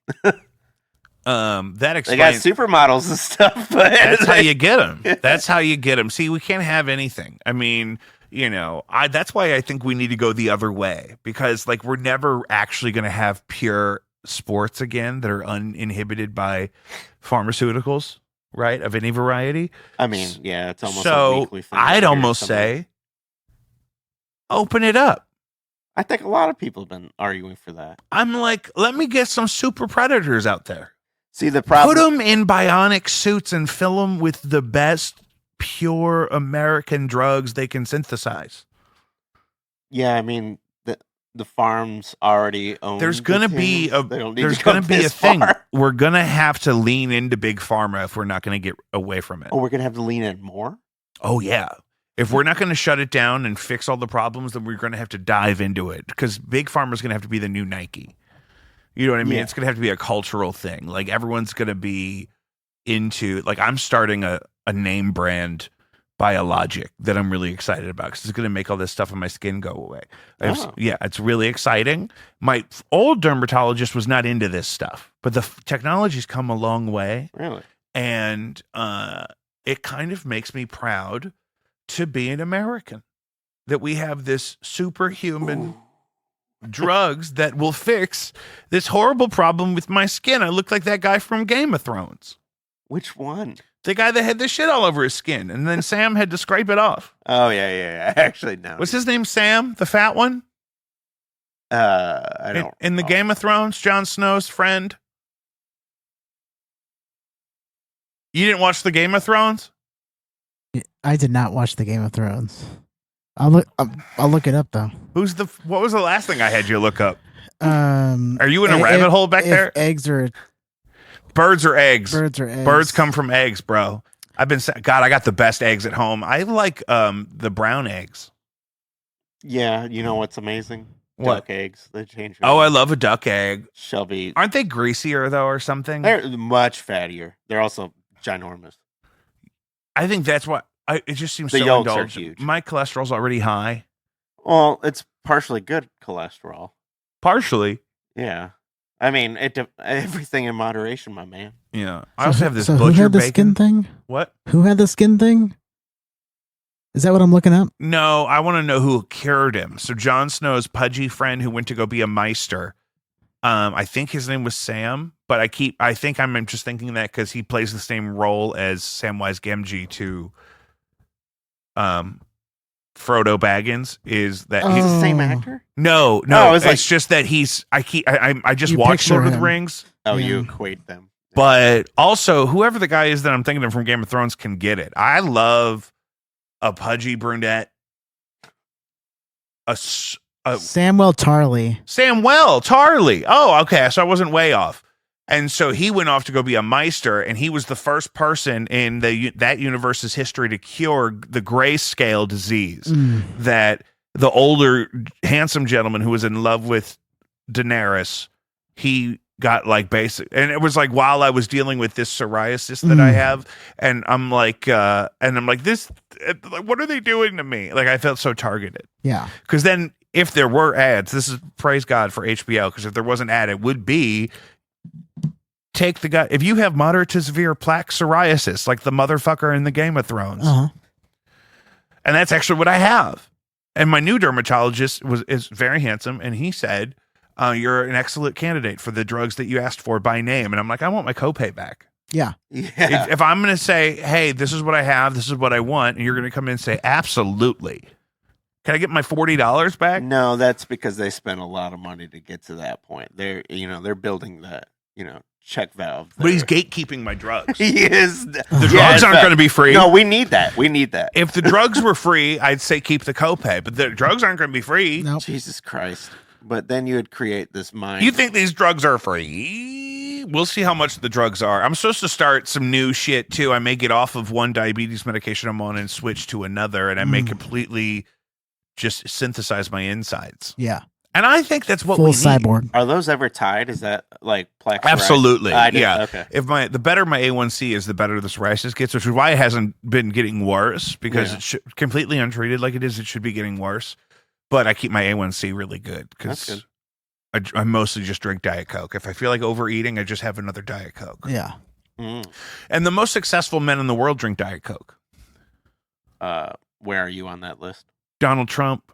Speaker 1: That
Speaker 3: They got
Speaker 1: explains.
Speaker 3: supermodels and stuff, but
Speaker 1: That's how you get them. That's how you get them. See, we can't have anything. I mean, that's why I think we need to go the other way, because like we're never actually going to have pure sports again that are uninhibited by pharmaceuticals, right? Of any variety.
Speaker 3: I mean, yeah, it's almost a
Speaker 1: So
Speaker 3: weekly thing.
Speaker 1: I'd almost say open it up.
Speaker 3: I think a lot of people have been arguing for that.
Speaker 1: I'm like, let me get some super predators out there.
Speaker 3: See, the problem.
Speaker 1: Put them in bionic suits and fill them with the best pure American drugs they can synthesize.
Speaker 3: Yeah, I mean, the farms already own.
Speaker 1: There's gonna be a
Speaker 3: this
Speaker 1: thing.
Speaker 3: far.
Speaker 1: We're gonna have to lean into big pharma if we're not gonna get away from it.
Speaker 3: Oh, we're gonna have to lean in more.
Speaker 1: Oh yeah. If we're not gonna shut it down and fix all the problems, then we're gonna have to dive into it, because big pharma is gonna have to be the new Nike. You know what I mean?
Speaker 3: Yeah.
Speaker 1: It's gonna have to be a cultural thing. Like everyone's gonna be into. Like I'm starting a name brand biologic that I'm really excited about, because it's going to make all this stuff on my skin go away. Yeah, it's really exciting. My old dermatologist was not into this stuff, but the technology's come a long way.
Speaker 3: Really?
Speaker 1: And it kind of makes me proud to be an American, that we have this superhuman drugs that will fix this horrible problem with my skin. I look like that guy from Game of Thrones.
Speaker 3: Which one?
Speaker 1: The guy that had the shit all over his skin, and then Sam had to scrape it off.
Speaker 3: Oh yeah. Actually, no.
Speaker 1: What's his name? Sam, the fat one?
Speaker 3: I don't.
Speaker 1: In the Game of Thrones, Jon Snow's friend. You didn't watch the Game of Thrones?
Speaker 2: I did not watch the Game of Thrones. I'll look it up though.
Speaker 1: What was the last thing I had you look up?
Speaker 2: Are
Speaker 1: you in a rabbit hole back there?
Speaker 2: Eggs or
Speaker 1: Birds or eggs?
Speaker 2: Birds or eggs.
Speaker 1: Birds come from eggs, bro. I got the best eggs at home. I like the brown eggs.
Speaker 3: Yeah, you know what's amazing?
Speaker 1: What?
Speaker 3: Duck eggs. They change.
Speaker 1: Oh, I love a duck egg.
Speaker 3: Shelby.
Speaker 1: Aren't they greasier though, or something?
Speaker 3: They're much fattier. They're also ginormous.
Speaker 1: I think that's what. It just seems
Speaker 3: The
Speaker 1: so
Speaker 3: yolks are
Speaker 1: indulgent.
Speaker 3: huge.
Speaker 1: My cholesterol's already high.
Speaker 3: Well, it's partially good cholesterol.
Speaker 1: Partially.
Speaker 3: Yeah. I mean, everything in moderation, my man.
Speaker 1: Yeah. I also have this
Speaker 2: so
Speaker 1: butcher
Speaker 2: who had the
Speaker 1: bacon.
Speaker 2: skin thing?
Speaker 1: What?
Speaker 2: Who had the skin thing? Is that what I'm looking up?
Speaker 1: No, I want to know who cured him. So Jon Snow's pudgy friend who went to go be a Meister. I think his name was Sam, but I think I'm just thinking that because he plays the same role as Samwise Gamgee to Frodo Baggins. Is that
Speaker 3: He's
Speaker 1: he's
Speaker 3: the same actor?
Speaker 1: no, it's just that I just
Speaker 2: You
Speaker 1: watched
Speaker 2: picture
Speaker 1: Lord of the
Speaker 2: him.
Speaker 1: Rings.
Speaker 3: Oh,
Speaker 2: Yeah.
Speaker 3: you equate them.
Speaker 1: But also, whoever the guy is that I'm thinking of from Game of Thrones can get it. I love a pudgy brunette.
Speaker 2: Samwell Tarly.
Speaker 1: Samwell Tarly. Oh, okay. So I wasn't way off. And so he went off to go be a Meister, and he was the first person in that universe's history to cure the grayscale disease that the older, handsome gentleman who was in love with Daenerys, he got like basic. And it was like while I was dealing with this psoriasis that I have, and I'm like, this, what are they doing to me? Like I felt so targeted.
Speaker 2: Yeah.
Speaker 1: Because then if there were ads, this is praise God for HBO, because if there was an ad, it would be take the guy, if you have moderate to severe plaque psoriasis, like the motherfucker in the Game of Thrones.
Speaker 2: Uh-huh.
Speaker 1: And that's actually what I have. And my new dermatologist is very handsome, and he said, you're an excellent candidate for the drugs that you asked for by name. And I'm like, I want my copay back.
Speaker 2: Yeah.
Speaker 3: Yeah.
Speaker 1: If I'm going to say, hey, this is what I have, this is what I want, and you're going to come in and say, absolutely. Can I get my $40 back?
Speaker 3: No, that's because they spent a lot of money to get to that point. They're building that, check valve.
Speaker 1: But he's gatekeeping my drugs.
Speaker 3: He is.
Speaker 1: The drugs aren't going to be free.
Speaker 3: No, we need that. We need that.
Speaker 1: If the drugs were free, I'd say keep the copay, but the drugs aren't going to be free.
Speaker 2: Nope.
Speaker 3: Jesus Christ. But then you would create this mind.
Speaker 1: You think these drugs are free? We'll see how much the drugs are. I'm supposed to start some new shit too. I may get off of one diabetes medication I'm on and switch to another, and I may completely just synthesize my insides.
Speaker 2: Yeah.
Speaker 1: And I think that's what
Speaker 2: Full
Speaker 1: we need.
Speaker 2: cyborg.
Speaker 3: Are those ever tied? Is that like plaque psoriasis?
Speaker 1: Absolutely. Yeah.
Speaker 3: Okay.
Speaker 1: If the better my A1C is, the better the psoriasis gets, which is why it hasn't been getting worse, because it's completely untreated like it is. It should be getting worse. But I keep my A1C really good
Speaker 3: That's
Speaker 1: because
Speaker 3: good.
Speaker 1: I mostly just drink Diet Coke. If I feel like overeating, I just have another Diet Coke.
Speaker 2: Yeah.
Speaker 1: And the most successful men in the world drink Diet Coke.
Speaker 3: Where are you on that list?
Speaker 1: Donald Trump,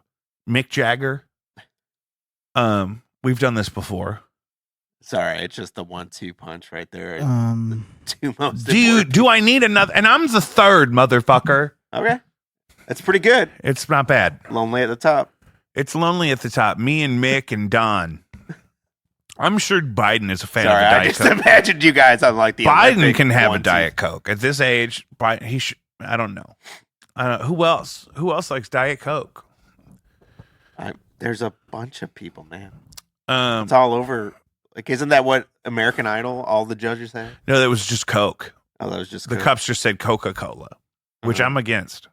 Speaker 1: Mick Jagger. We've done this before.
Speaker 3: Sorry, it's just the 1-2 punch right there. Two most.
Speaker 1: Do I need another? And I'm the third, motherfucker.
Speaker 3: Okay, that's pretty good.
Speaker 1: It's not bad.
Speaker 3: Lonely at the top.
Speaker 1: It's lonely at the top. Me and Mick and Don. I'm sure Biden is a fan
Speaker 3: Sorry,
Speaker 1: of a Diet
Speaker 3: I just
Speaker 1: Coke.
Speaker 3: imagined you guys on like the
Speaker 1: Biden
Speaker 3: Olympic
Speaker 1: can have a
Speaker 3: 1-2.
Speaker 1: Diet Coke at this age. He should. I don't know. Who else? Who else likes Diet Coke?
Speaker 3: There's a bunch of people, man.
Speaker 1: Um,
Speaker 3: It's all over. Like, isn't that what American Idol? All the judges had.
Speaker 1: no, that was just Coke.
Speaker 3: Oh, that was just
Speaker 1: The
Speaker 3: Coke.
Speaker 1: cups just said Coca-Cola, which
Speaker 3: Uh-huh.
Speaker 1: I'm against.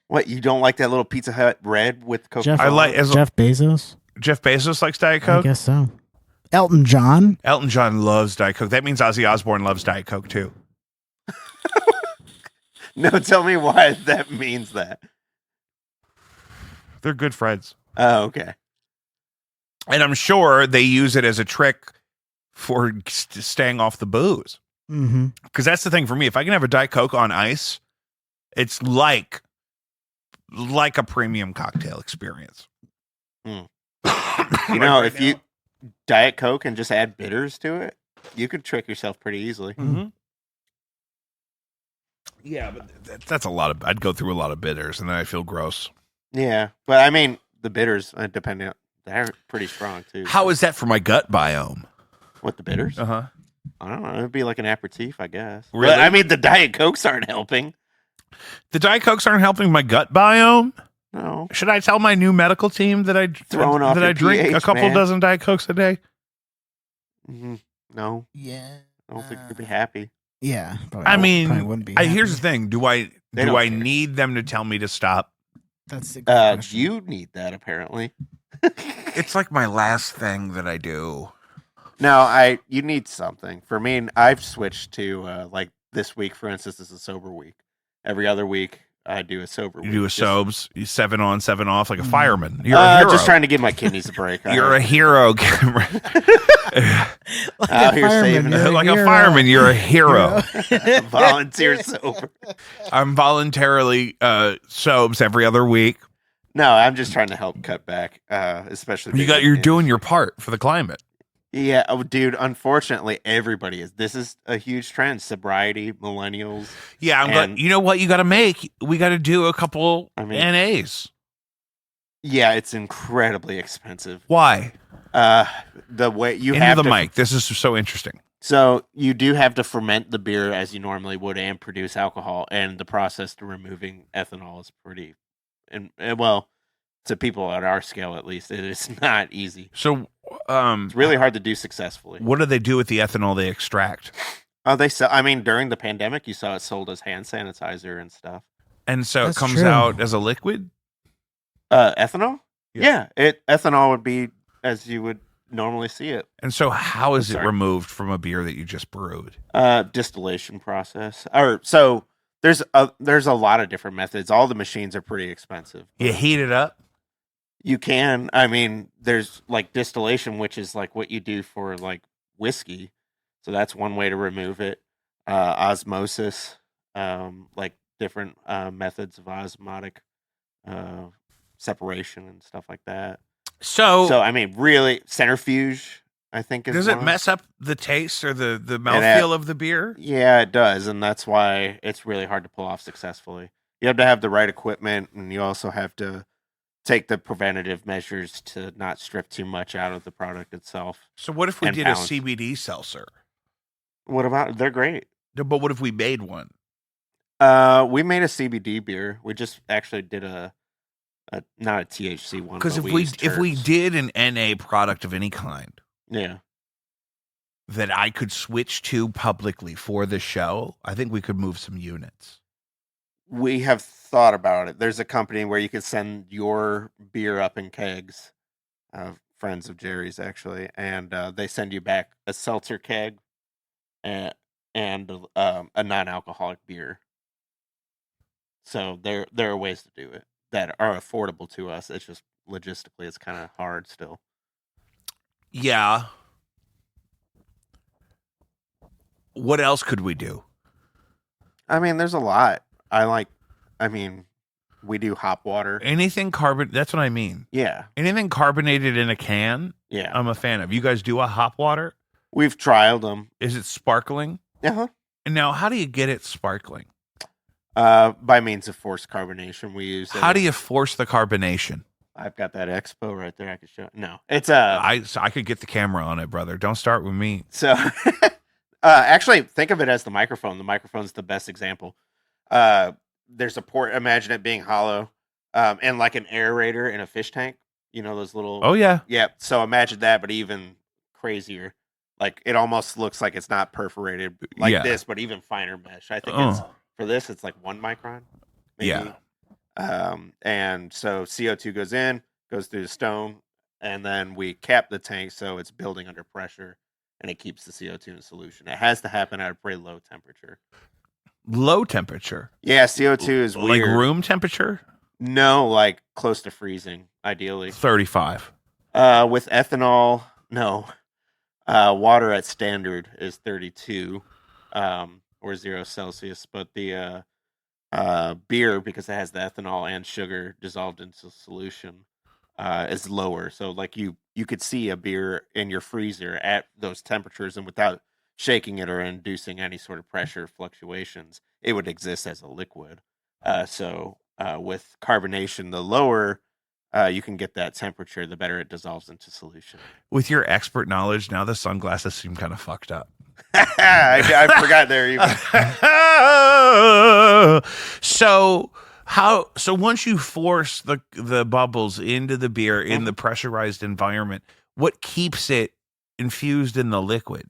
Speaker 3: What, you don't like that little Pizza Hut red with Coke?
Speaker 2: Jeff-
Speaker 1: I like as
Speaker 2: Jeff Bezos?
Speaker 1: Jeff Bezos likes Diet
Speaker 2: I
Speaker 1: Coke.
Speaker 2: guess so. Elton John?
Speaker 1: Elton John loves Diet Coke. That means Ozzy Osbourne loves Diet Coke too.
Speaker 3: No, tell me why that means that.
Speaker 1: They're good friends.
Speaker 3: Oh, okay.
Speaker 1: And I'm sure they use it as a trick for staying off the booze.
Speaker 2: Mm-hmm.
Speaker 1: Because that's the thing for me. If I can have a Diet Coke on ice, it's like a premium cocktail experience.
Speaker 3: You know, if you Diet Coke and just add bitters to it, you could trick yourself pretty easily.
Speaker 1: Mm-hmm. Yeah, but that's a lot of. I'd go through a lot of bitters, and then I feel gross.
Speaker 3: Yeah, but I mean, the bitters, depending, they're pretty strong too.
Speaker 1: How is that for my gut biome?
Speaker 3: What, the bitters?
Speaker 1: Uh-huh.
Speaker 3: I don't know. It'd be like an aperitif, I guess.
Speaker 1: Really?
Speaker 3: But, I mean, the Diet Cokes aren't helping.
Speaker 1: The Diet Cokes aren't helping my gut biome.
Speaker 3: No.
Speaker 1: Should I tell my new medical team that I
Speaker 3: Throwing off
Speaker 1: that
Speaker 3: your
Speaker 1: I drink
Speaker 3: pH,
Speaker 1: a couple
Speaker 3: man.
Speaker 1: dozen Diet Cokes a day?
Speaker 3: No,
Speaker 2: Yeah.
Speaker 3: I don't think you'd be happy.
Speaker 2: Yeah. Probably
Speaker 1: I
Speaker 2: probably
Speaker 1: mean,
Speaker 2: wouldn't be
Speaker 1: here's the
Speaker 2: happy.
Speaker 1: thing: do I
Speaker 3: They don't care.
Speaker 1: need them to tell me to stop?
Speaker 2: That's a good question.
Speaker 3: You need that, apparently.
Speaker 1: It's like my last thing that I do.
Speaker 3: No, you need something. For me, I've switched to, like, this week, for instance, is a sober week. Every other week, I do a sober week.
Speaker 1: You do a
Speaker 3: Just-
Speaker 1: sobs, you 7 on, 7 off, like a fireman. You're a hero.
Speaker 3: Just trying to give my kidneys a break.
Speaker 1: You're a hero,
Speaker 2: Like
Speaker 3: out
Speaker 2: a
Speaker 3: here
Speaker 2: fireman,
Speaker 3: saving
Speaker 2: you're
Speaker 3: it.
Speaker 1: like a
Speaker 2: hero.
Speaker 1: fireman. You're a hero.
Speaker 3: volunteer sober.
Speaker 1: I'm voluntarily sobs every other week.
Speaker 3: No, I'm just trying to help cut back, especially.
Speaker 1: You're doing your part for the climate.
Speaker 3: Yeah, oh, dude. Unfortunately, everybody is. This is a huge trend: sobriety, millennials.
Speaker 1: Yeah, I'm glad.
Speaker 3: And-
Speaker 1: You know what? You got to make. We got to do a couple
Speaker 3: I mean-
Speaker 1: NAs.
Speaker 3: Yeah, it's incredibly expensive.
Speaker 1: Why?
Speaker 3: The way you
Speaker 1: Into
Speaker 3: have
Speaker 1: the
Speaker 3: to,
Speaker 1: mic. This is so interesting.
Speaker 3: So you do have to ferment the beer as you normally would and produce alcohol, and the process to removing ethanol is pretty, and well, to people at our scale at least, it is not easy.
Speaker 1: So,
Speaker 3: It's really hard to do successfully.
Speaker 1: what do they do with the ethanol they extract?
Speaker 3: Oh, they sell. I mean, during the pandemic, you saw it sold as hand sanitizer and stuff.
Speaker 1: And so
Speaker 2: That's
Speaker 1: it comes
Speaker 2: true.
Speaker 1: out as a liquid.
Speaker 3: Ethanol?
Speaker 1: Yeah.
Speaker 3: Yeah, ethanol would be as you would normally see it.
Speaker 1: And so, how is it
Speaker 3: Sorry.
Speaker 1: removed from a beer that you just brewed?
Speaker 3: Distillation process. Or so there's a lot of different methods. All the machines are pretty expensive.
Speaker 1: You heat it up.
Speaker 3: You can. I mean, there's like distillation, which is like what you do for like whiskey. So that's one way to remove it. Osmosis, like different methods of osmotic separation and stuff like that.
Speaker 1: So,
Speaker 3: So I mean, really, centrifuge. I think is
Speaker 1: does it
Speaker 3: one.
Speaker 1: mess up the taste or the
Speaker 3: that-
Speaker 1: mouthfeel of the beer?
Speaker 3: Yeah, it does, and that's why it's really hard to pull off successfully. You have to have the right equipment, and you also have to take the preventative measures to not strip too much out of the product itself.
Speaker 1: So, what if we
Speaker 3: And
Speaker 1: did
Speaker 3: balance.
Speaker 1: a CBD seltzer?
Speaker 3: What about? They're great.
Speaker 1: But what if we made one?
Speaker 3: We made a CBD beer. We just actually did a not a THC one.
Speaker 1: Because
Speaker 3: but
Speaker 1: if we
Speaker 3: used
Speaker 1: did an NA product of any kind
Speaker 3: yeah,
Speaker 1: that I could switch to publicly for the show, I think we could move some units.
Speaker 3: we have thought about it. There's a company where you could send your beer up in kegs, friends of Jerry's actually, and they send you back a seltzer keg and a non-alcoholic beer. So there are ways to do it that are affordable to us. It's just logistically it's kind of hard still.
Speaker 1: Yeah. What else could we do?
Speaker 3: I mean, there's a lot. I mean, we do hop water.
Speaker 1: Anything carbon. That's what I mean.
Speaker 3: Yeah.
Speaker 1: Anything carbonated in a can,
Speaker 3: Yeah.
Speaker 1: I'm a fan of. You guys do a hop water?
Speaker 3: We've trialed them.
Speaker 1: Is it sparkling?
Speaker 3: Uh-huh.
Speaker 1: And now, how do you get it sparkling?
Speaker 3: By means of forced carbonation, we use.
Speaker 1: How do you force the carbonation?
Speaker 3: I've got that expo right there. I can show. No, it's
Speaker 1: I could get the camera on it, brother. Don't start with me.
Speaker 3: So, actually, think of it as the microphone. The microphone's the best example. There's a port. Imagine it being hollow, and like an aerator in a fish tank. You know those little.
Speaker 1: Oh yeah.
Speaker 3: Yeah. So imagine that, but even crazier. Like it almost looks like it's not perforated like this, but even finer mesh. I think it's for this. It's like 1 micron. Maybe.
Speaker 1: Yeah.
Speaker 3: And so CO2 goes in, goes through the stone, and then we cap the tank so it's building under pressure, and it keeps the CO2 in solution. It has to happen at a pretty low temperature.
Speaker 1: Low temperature.
Speaker 3: Yeah, CO2 is weird.
Speaker 1: Like room temperature?
Speaker 3: No, like close to freezing, ideally.
Speaker 1: 35.
Speaker 3: With ethanol, no. Water at standard is 32, or 0 Celsius, but the beer, because it has the ethanol and sugar dissolved into solution, is lower. So like you could see a beer in your freezer at those temperatures, and without shaking it or inducing any sort of pressure fluctuations, it would exist as a liquid. So with carbonation, the lower you can get that temperature, the better it dissolves into solution.
Speaker 1: With your expert knowledge, now the sunglasses seem kind of fucked up.
Speaker 3: I forgot there even.
Speaker 1: So once you force the bubbles into the beer in the pressurized environment, what keeps it infused in the liquid?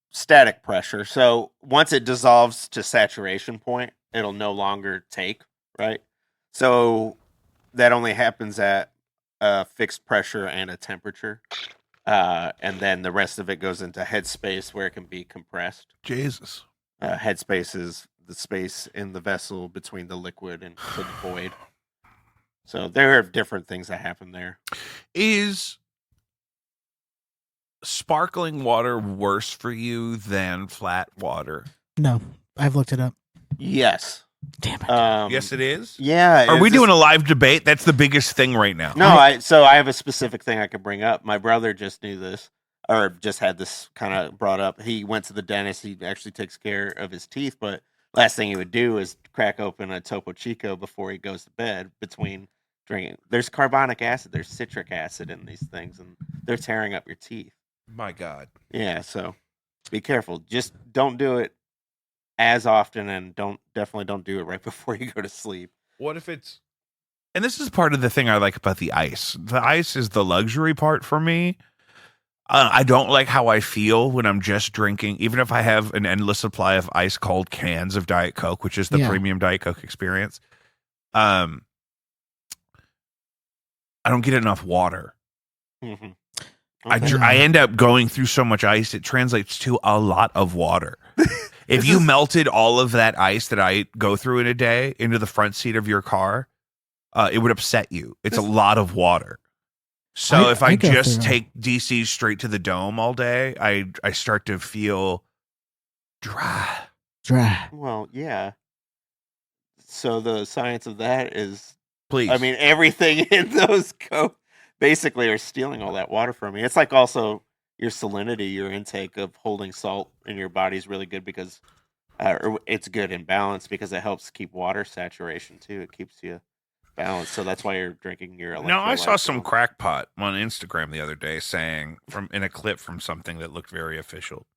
Speaker 3: Static pressure. So once it dissolves to saturation point, it'll no longer take, right? So that only happens at a fixed pressure and a temperature. And then the rest of it goes into headspace where it can be compressed.
Speaker 1: Jesus.
Speaker 3: Headspace is the space in the vessel between the liquid and the void. So there are different things that happen there.
Speaker 1: Is sparkling water worse for you than flat water?
Speaker 2: No, I've looked it up.
Speaker 3: Yes.
Speaker 2: Damn it.
Speaker 1: Yes, it is.
Speaker 3: Yeah.
Speaker 1: Are we doing a live debate? That's the biggest thing right now.
Speaker 3: No, so I have a specific thing I could bring up. My brother just knew this, or just had this kind of brought up. He went to the dentist. He actually takes care of his teeth, but last thing he would do is crack open a Topo Chico before he goes to bed between drinking. There's carbonic acid, there's citric acid in these things, and they're tearing up your teeth.
Speaker 1: My God.
Speaker 3: Yeah, so be careful. Just don't do it as often, and definitely don't do it right before you go to sleep.
Speaker 1: What if it's... And this is part of the thing I like about the ice. The ice is the luxury part for me. I don't like how I feel when I'm just drinking, even if I have an endless supply of ice cold cans of Diet Coke, which is the premium Diet Coke experience. I don't get enough water.
Speaker 3: Mm-hmm. Okay.
Speaker 1: I end up going through so much ice, it translates to a lot of water. If you melted all of that ice that I go through in a day into the front seat of your car, it would upset you. It's a lot of water. So if I just take DC straight to the dome all day, I start to feel dry.
Speaker 3: Well, yeah. So the science of that is,
Speaker 1: please.
Speaker 3: I mean, everything in those basically are stealing all that water from you. It's like also your salinity, your intake of holding salt in your body is really good because it's good in balance because it helps keep water saturation too. It keeps you balanced. So that's why you're drinking your electrolytes.
Speaker 1: No, I saw some crackpot on Instagram the other day saying in a clip from something that looked very official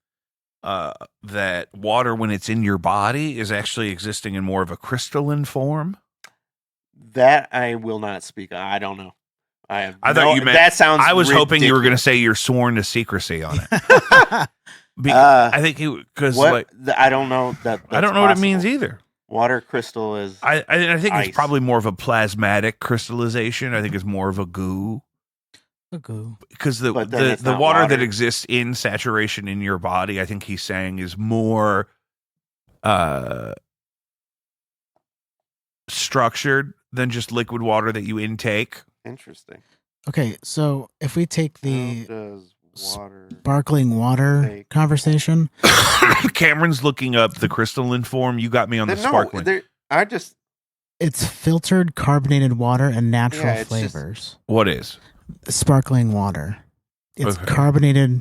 Speaker 1: that water, when it's in your body, is actually existing in more of a crystalline form.
Speaker 3: That I will not speak. I don't know. I
Speaker 1: thought you meant
Speaker 3: that sounds.
Speaker 1: I was
Speaker 3: ridiculous.
Speaker 1: hoping you were going to say you're sworn to secrecy on it. I think because like
Speaker 3: I don't know that.
Speaker 1: I don't know what it means either.
Speaker 3: Water crystal is.
Speaker 1: I think
Speaker 3: ice.
Speaker 1: It's probably more of a plasmatic crystallization. I think it's more of a goo.
Speaker 2: A goo.
Speaker 1: Because the water that exists in saturation in your body, I think he's saying, is more structured than just liquid water that you intake.
Speaker 3: Interesting.
Speaker 2: Okay, so if we take
Speaker 3: How
Speaker 2: the
Speaker 3: does water
Speaker 2: sparkling water
Speaker 3: Fake.
Speaker 2: conversation,
Speaker 1: Cameron's looking up the crystalline form. You got me on the sparkling.
Speaker 3: I just
Speaker 2: it's filtered carbonated water and natural
Speaker 3: Yeah, it's just-
Speaker 2: flavors.
Speaker 1: What is?
Speaker 2: Sparkling water. It's
Speaker 1: Okay.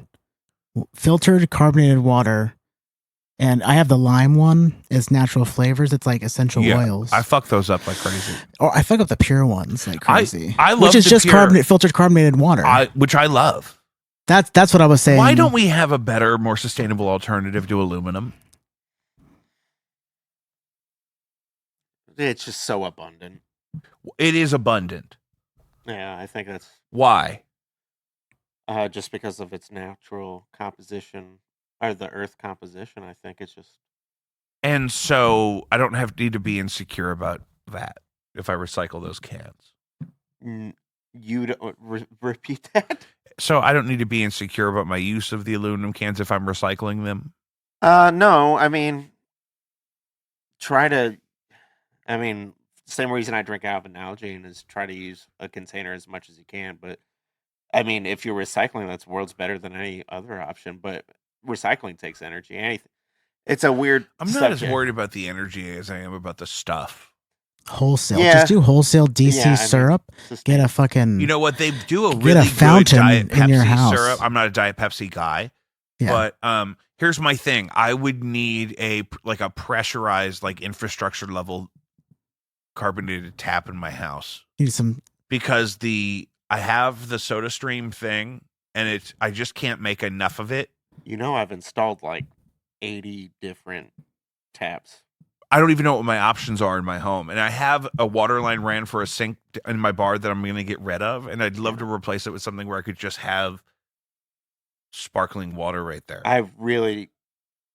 Speaker 2: filtered carbonated water. And I have the lime one. It's natural flavors. It's like essential oils.
Speaker 1: I fuck those up like crazy.
Speaker 2: Or I fuck up the pure ones like crazy.
Speaker 1: I love
Speaker 2: which is
Speaker 1: the
Speaker 2: just
Speaker 1: pure-
Speaker 2: filtered carbonated water.
Speaker 1: Which I love.
Speaker 2: That's what I was saying.
Speaker 1: Why don't we have a better, more sustainable alternative to aluminum?
Speaker 3: It's just so abundant.
Speaker 1: It is abundant.
Speaker 3: Yeah, I think that's
Speaker 1: Why?
Speaker 3: just because of its natural composition or the earth composition. I think it's just
Speaker 1: And so I don't need to be insecure about that if I recycle those cans.
Speaker 3: you don't repeat that.
Speaker 1: So I don't need to be insecure about my use of the aluminum cans if I'm recycling them.
Speaker 3: No, I mean, same reason I drink out of an Nalgene is try to use a container as much as you can. But I mean, if you're recycling, that's worlds better than any other option. But recycling takes energy. Anything. It's a weird.
Speaker 1: I'm not as worried about the energy as I am about the stuff.
Speaker 2: Wholesale.
Speaker 3: Yeah.
Speaker 2: Just do wholesale DC
Speaker 3: Yeah, I mean,
Speaker 2: syrup. Get a fucking.
Speaker 1: You know what? They do a
Speaker 2: Get
Speaker 1: really
Speaker 2: a fountain
Speaker 1: good Diet
Speaker 2: in your
Speaker 1: Pepsi
Speaker 2: house.
Speaker 1: syrup. I'm not a Diet Pepsi guy,
Speaker 2: Yeah.
Speaker 1: but here's my thing. I would need a pressurized infrastructure level carbonated tap in my house
Speaker 2: Need some.
Speaker 1: because I have the SodaStream thing and I just can't make enough of it.
Speaker 3: I've installed like 80 different taps.
Speaker 1: I don't even know what my options are in my home. And I have a water line ran for a sink in my bar that I'm going to get rid of. And I'd love to replace it with something where I could just have sparkling water right there.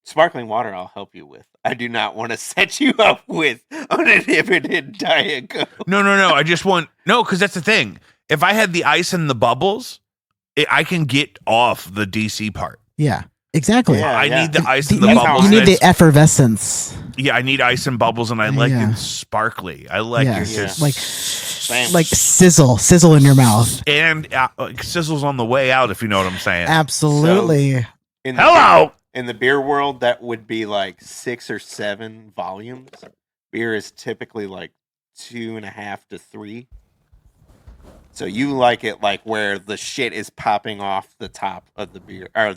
Speaker 3: Sparkling water I'll help you with. I do not want to set you up with uninhibited Diet Coke.
Speaker 1: No. I just because that's the thing. If I had the ice and the bubbles, I can get off the DC part.
Speaker 2: Yeah. Exactly.
Speaker 3: Yeah.
Speaker 1: I need the ice and
Speaker 2: You
Speaker 1: the
Speaker 2: need-
Speaker 1: bubbles.
Speaker 2: You need the effervescence.
Speaker 1: Yeah, I need ice and bubbles, and I like
Speaker 2: Yeah.
Speaker 1: it sparkly. I like
Speaker 2: Yeah.
Speaker 1: it just
Speaker 2: Like
Speaker 3: Same.
Speaker 2: like sizzle in your mouth.
Speaker 1: and sizzles on the way out, if you know what I'm saying.
Speaker 2: Absolutely.
Speaker 3: In the
Speaker 1: Hello.
Speaker 3: in the beer world, that would be like 6 or 7 volumes. Beer is typically like 2.5 to 3. So you like it like where the shit is popping off the top of the beer, or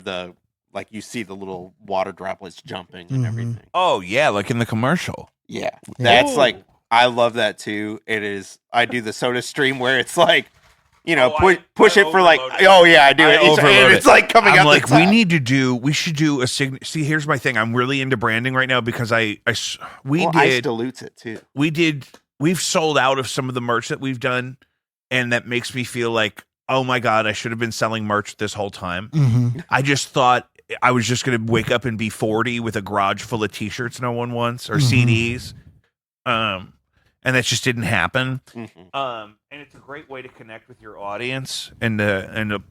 Speaker 3: you see the little water droplets jumping and
Speaker 2: Mhm.
Speaker 3: everything.
Speaker 1: Oh yeah, like in the commercial.
Speaker 3: Yeah,
Speaker 2: Yeah.
Speaker 3: that's like I love that too. It is. I do the Soda Stream where it's like, push it for like.
Speaker 1: overload it.
Speaker 3: Oh yeah, I do it.
Speaker 1: overload
Speaker 3: And it's like coming
Speaker 1: I'm
Speaker 3: out
Speaker 1: like,
Speaker 3: the top.
Speaker 1: we should do a See, here's my thing. I'm really into branding right now because
Speaker 3: Ice dilutes it too.
Speaker 1: we've sold out of some of the merch that we've done, and that makes me feel like, oh my God, I should have been selling merch this whole time.
Speaker 2: Mm-hmm.
Speaker 1: I just thought I was just going to wake up and be 40 with a garage full of t-shirts no one wants or CDs. And that just didn't happen.
Speaker 3: Mhm.
Speaker 1: And it's a great way to connect with your audience and to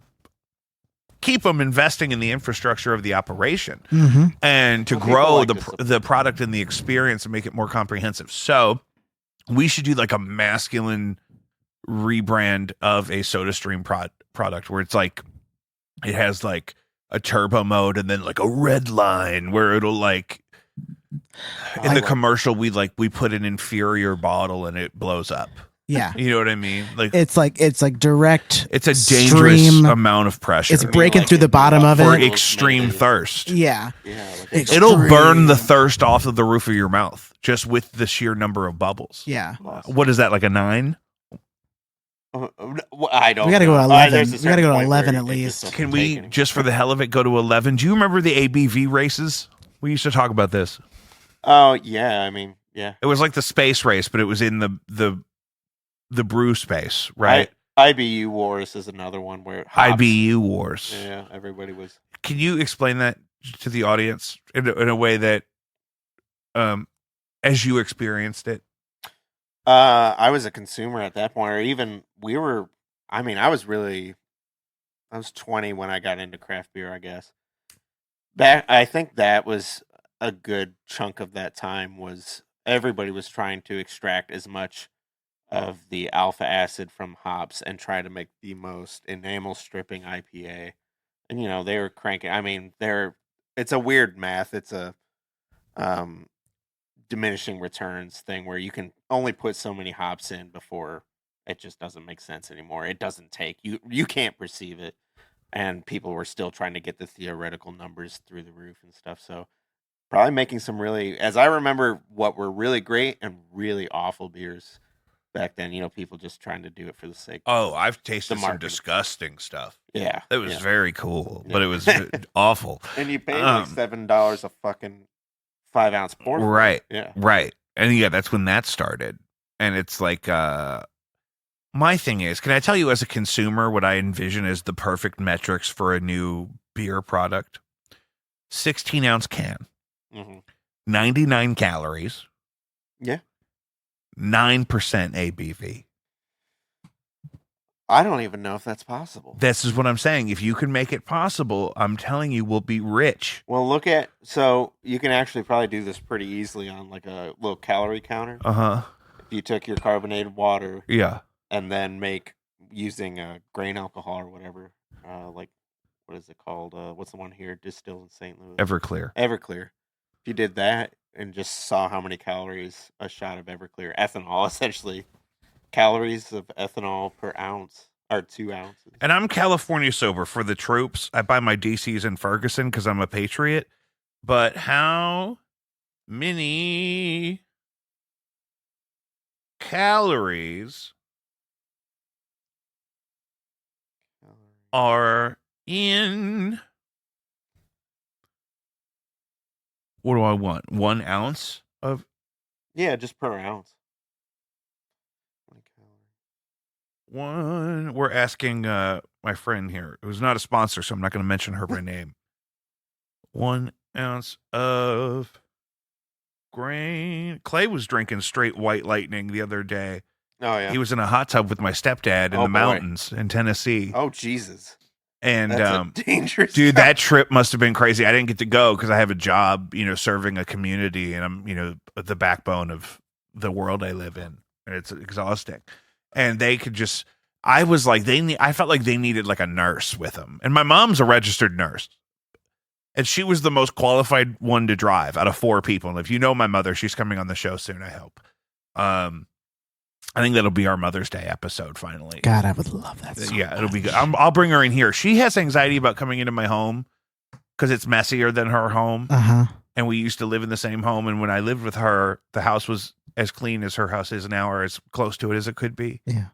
Speaker 1: keep them investing in the infrastructure of the operation
Speaker 2: Mm-hmm.
Speaker 1: and to
Speaker 3: Well, people
Speaker 1: grow
Speaker 3: like
Speaker 1: the
Speaker 3: to support.
Speaker 1: the product and the experience and make it more comprehensive. So we should do like a masculine rebrand of a SodaStream product where it's like it has like a turbo mode and then like a red line where it'll like in the commercial we put an inferior bottle and it blows up.
Speaker 2: Yeah.
Speaker 1: You know what I mean? Like
Speaker 2: It's like direct.
Speaker 1: it's a dangerous
Speaker 2: stream.
Speaker 1: amount of pressure.
Speaker 2: It's breaking through the bottom of
Speaker 1: for
Speaker 2: it.
Speaker 1: extreme thirst.
Speaker 2: Yeah.
Speaker 3: Yeah, like
Speaker 2: Ex-
Speaker 1: It'll burn the
Speaker 2: Extreme.
Speaker 1: thirst off of the roof of your mouth just with the sheer number of bubbles.
Speaker 2: Yeah.
Speaker 1: What is that, like a 9?
Speaker 3: I don't.
Speaker 2: We gotta go to
Speaker 3: know.
Speaker 2: 11.
Speaker 3: There's a
Speaker 2: We gotta
Speaker 3: certain
Speaker 2: go to
Speaker 3: point
Speaker 2: 11
Speaker 3: where
Speaker 2: at
Speaker 3: it just
Speaker 2: least.
Speaker 3: doesn't
Speaker 1: Can
Speaker 3: take
Speaker 1: we,
Speaker 3: any-
Speaker 1: just for the hell of it, go to 11? Do you remember the ABV races? We used to talk about this.
Speaker 3: Oh yeah, I mean, yeah.
Speaker 1: It was like the space race, but it was in the brew space, right?
Speaker 3: IBU Wars is another one where hops-
Speaker 1: IBU Wars.
Speaker 3: Yeah, everybody was.
Speaker 1: Can you explain that to the audience in a way that, as you experienced it?
Speaker 3: I was a consumer at that point, or even we were. I mean, I was 20 when I got into craft beer. I guess I think that was a good chunk of that time. Was everybody was trying to extract as much of the alpha acid from hops and try to make the most enamel stripping IPA. And they were cranking. I mean, it's a weird math. It's a um, diminishing returns thing where you can only put so many hops in before it just doesn't make sense anymore. It doesn't take you can't perceive it, and people were still trying to get the theoretical numbers through the roof and stuff. So probably making some really, as I remember, what were really great and really awful beers back then. People just trying to do it for the sake.
Speaker 1: Oh, I've tasted some
Speaker 3: marketing.
Speaker 1: disgusting stuff.
Speaker 3: Yeah,
Speaker 1: It was very cool, but
Speaker 3: Yeah.
Speaker 1: it was awful.
Speaker 3: and you pay like $7 a fucking 5-ounce pour. for it.
Speaker 1: Right.
Speaker 3: Yeah.
Speaker 1: Right. And yeah, that's when that started. And it's like, my thing is, can I tell you as a consumer what I envision as the perfect metrics for a new beer product? 16-ounce can,
Speaker 3: hmm
Speaker 1: 99 calories,
Speaker 3: Yeah.
Speaker 1: 9% ABV.
Speaker 3: I don't even know if that's possible.
Speaker 1: This is what I'm saying. If you can make it possible, I'm telling you, we'll be rich.
Speaker 3: Well, so you can actually probably do this pretty easily on like a little calorie counter.
Speaker 1: Uh-huh.
Speaker 3: If you took your carbonated water
Speaker 1: Yeah.
Speaker 3: and then make using grain alcohol or whatever, like what is it called? What's the one here distilled in St. Louis?
Speaker 1: Everclear.
Speaker 3: Everclear. If you did that and just saw how many calories a shot of Everclear ethanol, essentially calories of ethanol per ounce or 2 ounces.
Speaker 1: And I'm California sober for the troops. I buy my DCs in Ferguson because I'm a patriot. But how many calories are in, what do I want? 1 ounce of
Speaker 3: Yeah, just per ounce.
Speaker 1: one. We're asking my friend here, who's not a sponsor, so I'm not going to mention her by name. 1 ounce of grain. Clay was drinking straight White Lightning the other day.
Speaker 3: Oh yeah.
Speaker 1: He was in a hot tub with my stepdad in
Speaker 3: Oh,
Speaker 1: the
Speaker 3: boy.
Speaker 1: mountains in Tennessee.
Speaker 3: Oh Jesus.
Speaker 1: And
Speaker 3: That's a dangerous
Speaker 1: dude,
Speaker 3: stuff.
Speaker 1: that trip must have been crazy. I didn't get to go because I have a job, serving a community, and I'm, the backbone of the world I live in, and it's exhausting. And they could just, I was like, I felt like they needed like a nurse with them. And my mom's a registered nurse, and she was the most qualified one to drive out of 4 people. And if you know my mother, she's coming on the show soon, I hope. I think that'll be our Mother's Day episode finally.
Speaker 2: God, I would love that. So
Speaker 1: Yeah, it'll be
Speaker 2: much.
Speaker 1: good. I'll bring her in here. She has anxiety about coming into my home because it's messier than her home.
Speaker 2: Uh-huh.
Speaker 1: And we used to live in the same home. And when I lived with her, the house was as clean as her house is now, or as close to it as it could be.
Speaker 2: Yeah.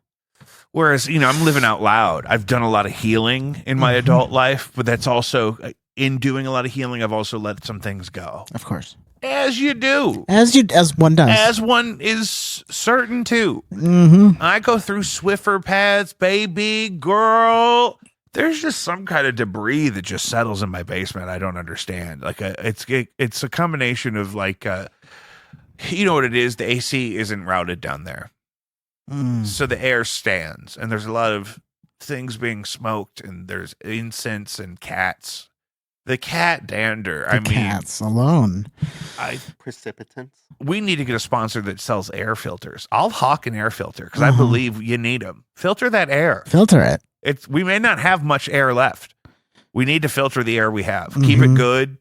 Speaker 1: Whereas, I'm living out loud. I've done a lot of healing in my adult life, but that's also, in doing a lot of healing, I've also let some things go.
Speaker 2: Of course.
Speaker 1: As you do.
Speaker 2: As one does.
Speaker 1: As one is certain to.
Speaker 2: Mm-hmm.
Speaker 1: I go through Swiffer pads, baby girl. There's just some kind of debris that just settles in my basement. I don't understand. Like it's a combination of like, you know what it is? The AC isn't routed down there, so the air stands, and there's a lot of things being smoked, and there's incense and cats. The cat dander.
Speaker 2: The cats alone.
Speaker 3: Precipitants.
Speaker 1: We need to get a sponsor that sells air filters. I'll hawk an air filter because I believe you need them. Filter that air.
Speaker 2: Filter it.
Speaker 1: We may not have much air left. We need to filter the air we have. Keep it good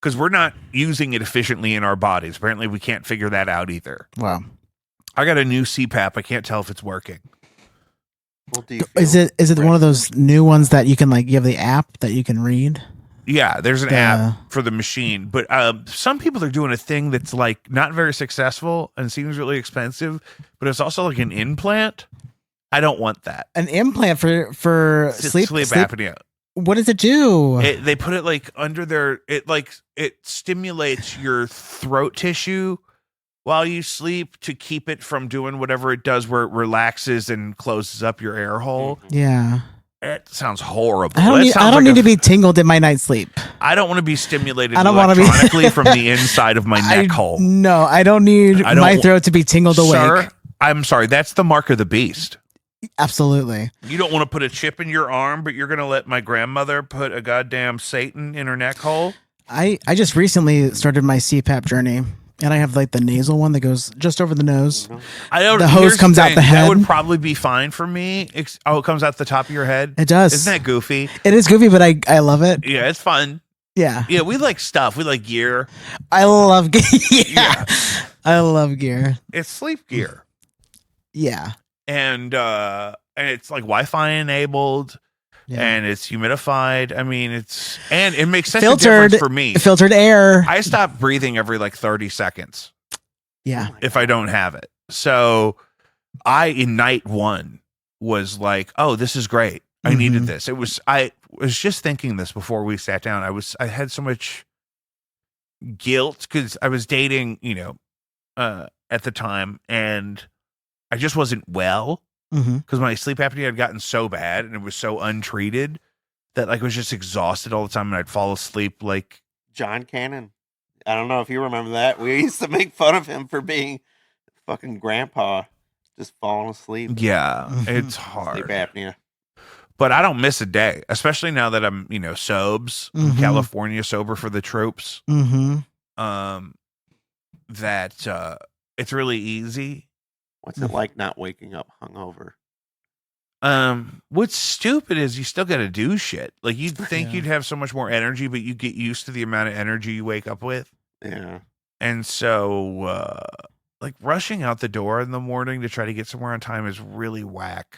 Speaker 1: because we're not using it efficiently in our bodies. Apparently, we can't figure that out either.
Speaker 2: Wow.
Speaker 1: I got a new CPAP. I can't tell if it's working.
Speaker 3: Well, do you
Speaker 2: Is it one of those new ones that you can you have the app that you can read?
Speaker 1: Yeah, there's an app for the machine, but some people are doing a thing that's like not very successful and seems really expensive, but it's also like an implant. I don't want that.
Speaker 2: An implant for sleep
Speaker 1: apnea.
Speaker 2: What does it do?
Speaker 1: They put it like under it stimulates your throat tissue while you sleep to keep it from doing whatever it does where it relaxes and closes up your air hole.
Speaker 2: Yeah.
Speaker 1: It sounds horrible.
Speaker 2: I don't need to be tingled in my night's sleep.
Speaker 1: I don't want to be stimulated
Speaker 2: I don't want to be
Speaker 1: electronically from the inside of my neck hole.
Speaker 2: No, I don't need my throat to be tingled awake.
Speaker 1: Sir, I'm sorry. That's the mark of the beast.
Speaker 2: Absolutely.
Speaker 1: You don't want to put a chip in your arm, but you're going to let my grandmother put a goddamn Satan in her neck hole?
Speaker 2: I just recently started my CPAP journey. And I have like the nasal one that goes just over the nose.
Speaker 1: I don't.
Speaker 2: The hose
Speaker 1: here's
Speaker 2: comes out
Speaker 1: thing,
Speaker 2: the head.
Speaker 1: That would probably be fine for me. It comes out the top of your head.
Speaker 2: It does.
Speaker 1: Isn't that goofy?
Speaker 2: It is goofy, but I love it.
Speaker 1: Yeah, it's fun.
Speaker 2: Yeah.
Speaker 1: Yeah, we like stuff. We like gear.
Speaker 2: I love gear. Yeah. I love gear.
Speaker 1: It's sleep gear.
Speaker 2: Yeah.
Speaker 1: And it's like Wi-Fi enabled.
Speaker 2: Yeah.
Speaker 1: And it's humidified. I mean, and it makes such
Speaker 2: Filtered,
Speaker 1: a difference for me.
Speaker 2: Filtered air.
Speaker 1: I stop breathing every like 30 seconds.
Speaker 2: Yeah.
Speaker 1: If I don't have it. So in night one was like, oh, this is great. I needed this. I was just thinking this before we sat down. I had so much guilt because I was dating, at the time, and I just wasn't well. Because my sleep apnea had gotten so bad and it was so untreated that like I was just exhausted all the time, and I'd fall asleep like
Speaker 3: John Cannon. I don't know if you remember that. We used to make fun of him for being fucking grandpa, just falling asleep.
Speaker 1: Yeah, it's hard.
Speaker 3: Sleep apnea.
Speaker 1: But I don't miss a day, especially now that I'm, sobs, California sober for the troops. That it's really easy.
Speaker 3: What's it like not waking up hungover?
Speaker 1: What's stupid is you still got to do shit. Like you'd think you'd have so much more energy, but you get used to the amount of energy you wake up with.
Speaker 3: Yeah.
Speaker 1: And so, like rushing out the door in the morning to try to get somewhere on time is really whack.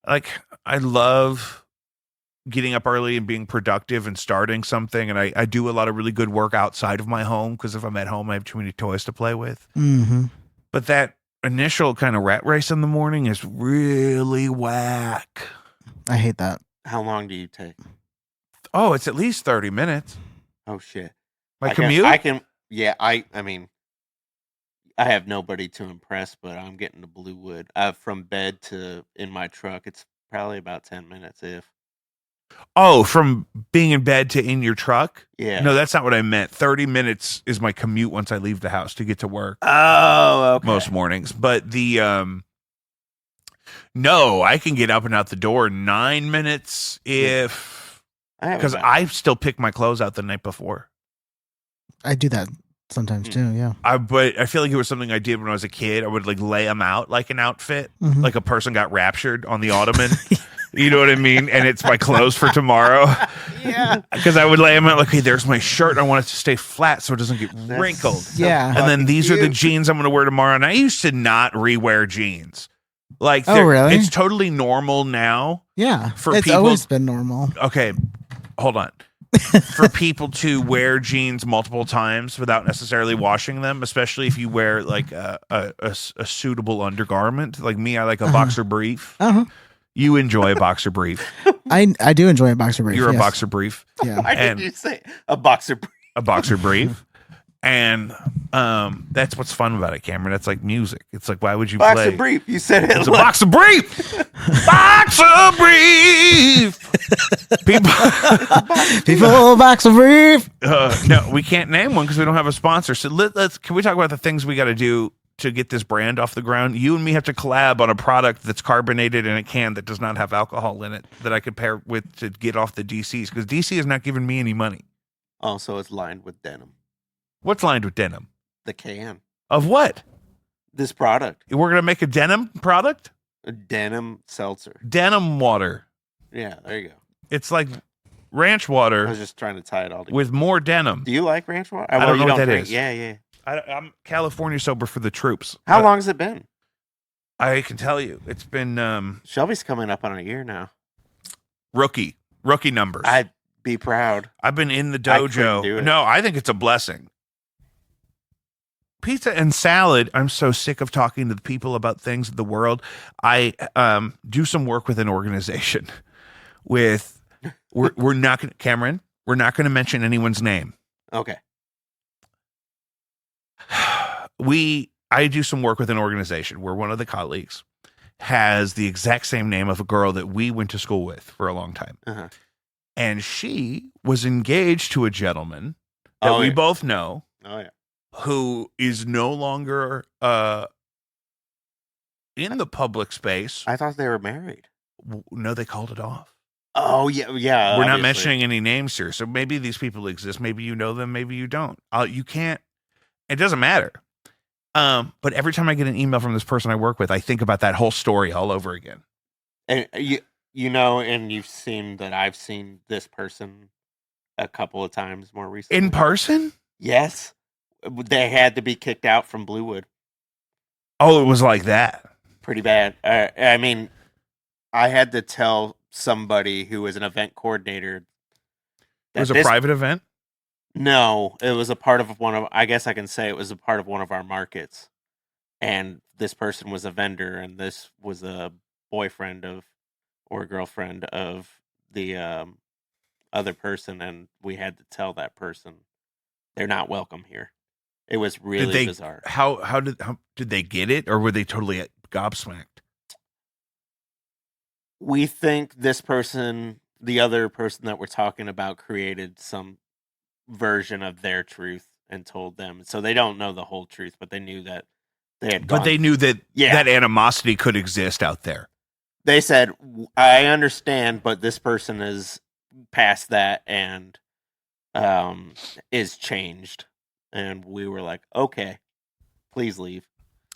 Speaker 1: Like I love getting up early and being productive and starting something. And I do a lot of really good work outside of my home because if I'm at home, I have too many toys to play with. But that initial kind of rat race in the morning is really whack.
Speaker 2: I hate that.
Speaker 3: How long do you take?
Speaker 1: Oh, it's at least 30 minutes.
Speaker 3: Oh shit.
Speaker 1: My commute?
Speaker 3: I mean, I have nobody to impress, but I'm getting to Bluewood. From bed to in my truck, it's probably about 10 minutes if.
Speaker 1: Oh, from being in bed to in your truck?
Speaker 3: Yeah.
Speaker 1: No, that's not what I meant. 30 minutes is my commute once I leave the house to get to work.
Speaker 3: Oh, okay.
Speaker 1: Most mornings. But no, I can get up and out the door in 9 minutes because I still pick my clothes out the night before.
Speaker 2: I do that sometimes too, yeah.
Speaker 1: But I feel like it was something I did when I was a kid. I would like lay them out like an outfit, like a person got raptured on the ottoman. You know what I mean? And it's my clothes for tomorrow.
Speaker 2: Yeah.
Speaker 1: Because I would lay them out like, hey, there's my shirt. I want it to stay flat so it doesn't get wrinkled.
Speaker 2: Yeah.
Speaker 1: And then these are the jeans I'm going to wear tomorrow. And I used to not rewear jeans. Like,
Speaker 2: really?
Speaker 1: It's totally normal now.
Speaker 2: Yeah.
Speaker 1: For
Speaker 2: it's
Speaker 1: people,
Speaker 2: always been normal.
Speaker 1: Okay, hold on. For people to wear jeans multiple times without necessarily washing them, especially if you wear like a suitable undergarment. Like me, I like a boxer brief. You enjoy a boxer brief.
Speaker 2: I do enjoy a boxer brief.
Speaker 1: You're a boxer brief.
Speaker 2: Yeah.
Speaker 3: Why did you say a boxer brief?
Speaker 1: A boxer brief. And that's what's fun about it, Cameron. It's like music. It's like, why would you
Speaker 3: Boxer
Speaker 1: play?
Speaker 3: brief. You said it.
Speaker 1: It's a boxer brief. Boxer brief.
Speaker 2: People boxer brief.
Speaker 1: No, we can't name one because we don't have a sponsor. So can we talk about the things we got to do to get this brand off the ground? You and me have to collab on a product that's carbonated in a can that does not have alcohol in it that I could pair with to get off the DCs because DC is not giving me any money.
Speaker 3: Also, it's lined with denim.
Speaker 1: What's lined with denim?
Speaker 3: The can.
Speaker 1: Of what?
Speaker 3: This product.
Speaker 1: We're going to make a denim product?
Speaker 3: A denim seltzer.
Speaker 1: Denim water.
Speaker 3: Yeah, there you go.
Speaker 1: It's like ranch
Speaker 3: I
Speaker 1: water
Speaker 3: was just trying to tie it all together.
Speaker 1: with more denim.
Speaker 3: Do you like ranch water?
Speaker 1: I don't know what that is.
Speaker 3: Yeah, yeah.
Speaker 1: I'm California sober for the troops.
Speaker 3: How long has it been?
Speaker 1: I can tell you. It's been
Speaker 3: Shelby's coming up on a year now.
Speaker 1: rookie numbers.
Speaker 3: I'd be proud.
Speaker 1: I've been in the
Speaker 3: I couldn't do
Speaker 1: dojo.
Speaker 3: it.
Speaker 1: No, I think it's a blessing. Pizza and salad. I'm so sick of talking to the people about things in the world. I do some work with an organization with we're not gonna, Cameron, we're not going to mention anyone's name.
Speaker 3: Okay.
Speaker 1: I do some work with an organization where one of the colleagues has the exact same name of a girl that we went to school with for a long time. And she was engaged to a gentleman that we both know.
Speaker 3: Oh, yeah.
Speaker 1: Who is no longer in the public space.
Speaker 3: I thought they were married.
Speaker 1: No, they called it off.
Speaker 3: Oh, yeah, yeah.
Speaker 1: We're not mentioning any names here. So maybe these people exist. Maybe you know them. Maybe you don't. You can't. It doesn't matter. But every time I get an email from this person I work with, I think about that whole story all over again.
Speaker 3: And and you've seen that I've seen this person a couple of times more recently.
Speaker 1: In person?
Speaker 3: Yes. They had to be kicked out from Bluewood.
Speaker 1: Oh, it was like that.
Speaker 3: Pretty bad. I mean, I had to tell somebody who was an event coordinator.
Speaker 1: It was a private event?
Speaker 3: No, it was a part of I guess I can say it was a part of one of our markets. And this person was a vendor, and this was a boyfriend or girlfriend of the other person, and we had to tell that person they're not welcome here. It was really bizarre.
Speaker 1: How did they get it, or were they totally gobsmacked?
Speaker 3: We think this person, the other person that we're talking about, created some version of their truth and told them. So they don't know the whole truth, but they knew that they had gone.
Speaker 1: But they knew that that animosity could exist out there.
Speaker 3: They said, I understand, but this person is past that and is changed. And we were like, okay, please leave.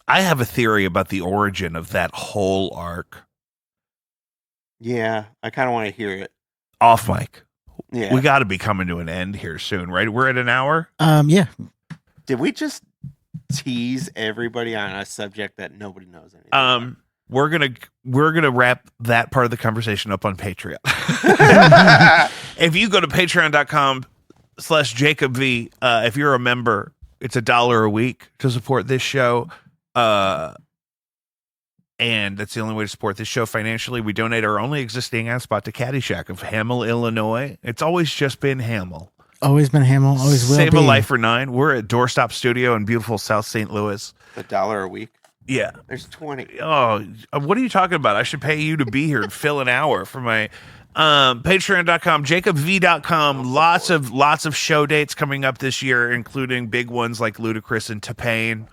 Speaker 1: I have a theory about the origin of that whole arc.
Speaker 3: Yeah, I kind of want to hear it.
Speaker 1: Off mic.
Speaker 3: Yeah.
Speaker 1: We got to be coming to an end here soon, right? We're at an hour?
Speaker 2: Yeah.
Speaker 3: Did we just tease everybody on a subject that nobody knows anything about?
Speaker 1: We're gonna wrap that part of the conversation up on Patreon. If you go to patreon.com/JacobV, if you're a member, it's $1 a week to support this show. And that's the only way to support this show financially. We donate our only existing ad spot to Caddyshack of Hamel, Illinois. It's always just been Hamel.
Speaker 2: Always been Hamel. Always will be.
Speaker 1: Save a life for 9. We're at Doorstop Studio in beautiful South St. Louis.
Speaker 3: $1 a week.
Speaker 1: Yeah.
Speaker 3: There's 20.
Speaker 1: Oh, what are you talking about? I should pay you to be here and fill an hour for my patreon.com, jacobv.com. Lots of show dates coming up this year, including big ones like Ludacris and T-Pain.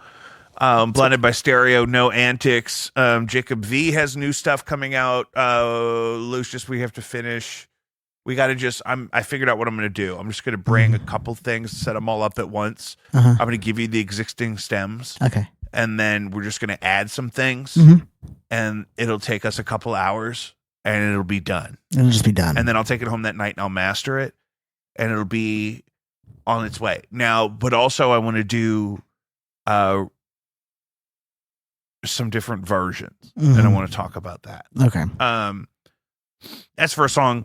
Speaker 1: Blended by Stereo, No Antics. Jacob V has new stuff coming out. Lucius, we have to finish. We got to I figured out what I'm going to do. I'm just going to bring a couple things, set them all up at once. I'm going to give you the existing stems.
Speaker 2: Okay.
Speaker 1: And then we're just going to add some things. And it'll take us a couple hours and it'll be done.
Speaker 2: It'll just be done.
Speaker 1: And then I'll take it home that night and I'll master it. And it'll be on its way. Now, but also I want to do some different versions, and I want to talk about that.
Speaker 2: Okay.
Speaker 1: As for a song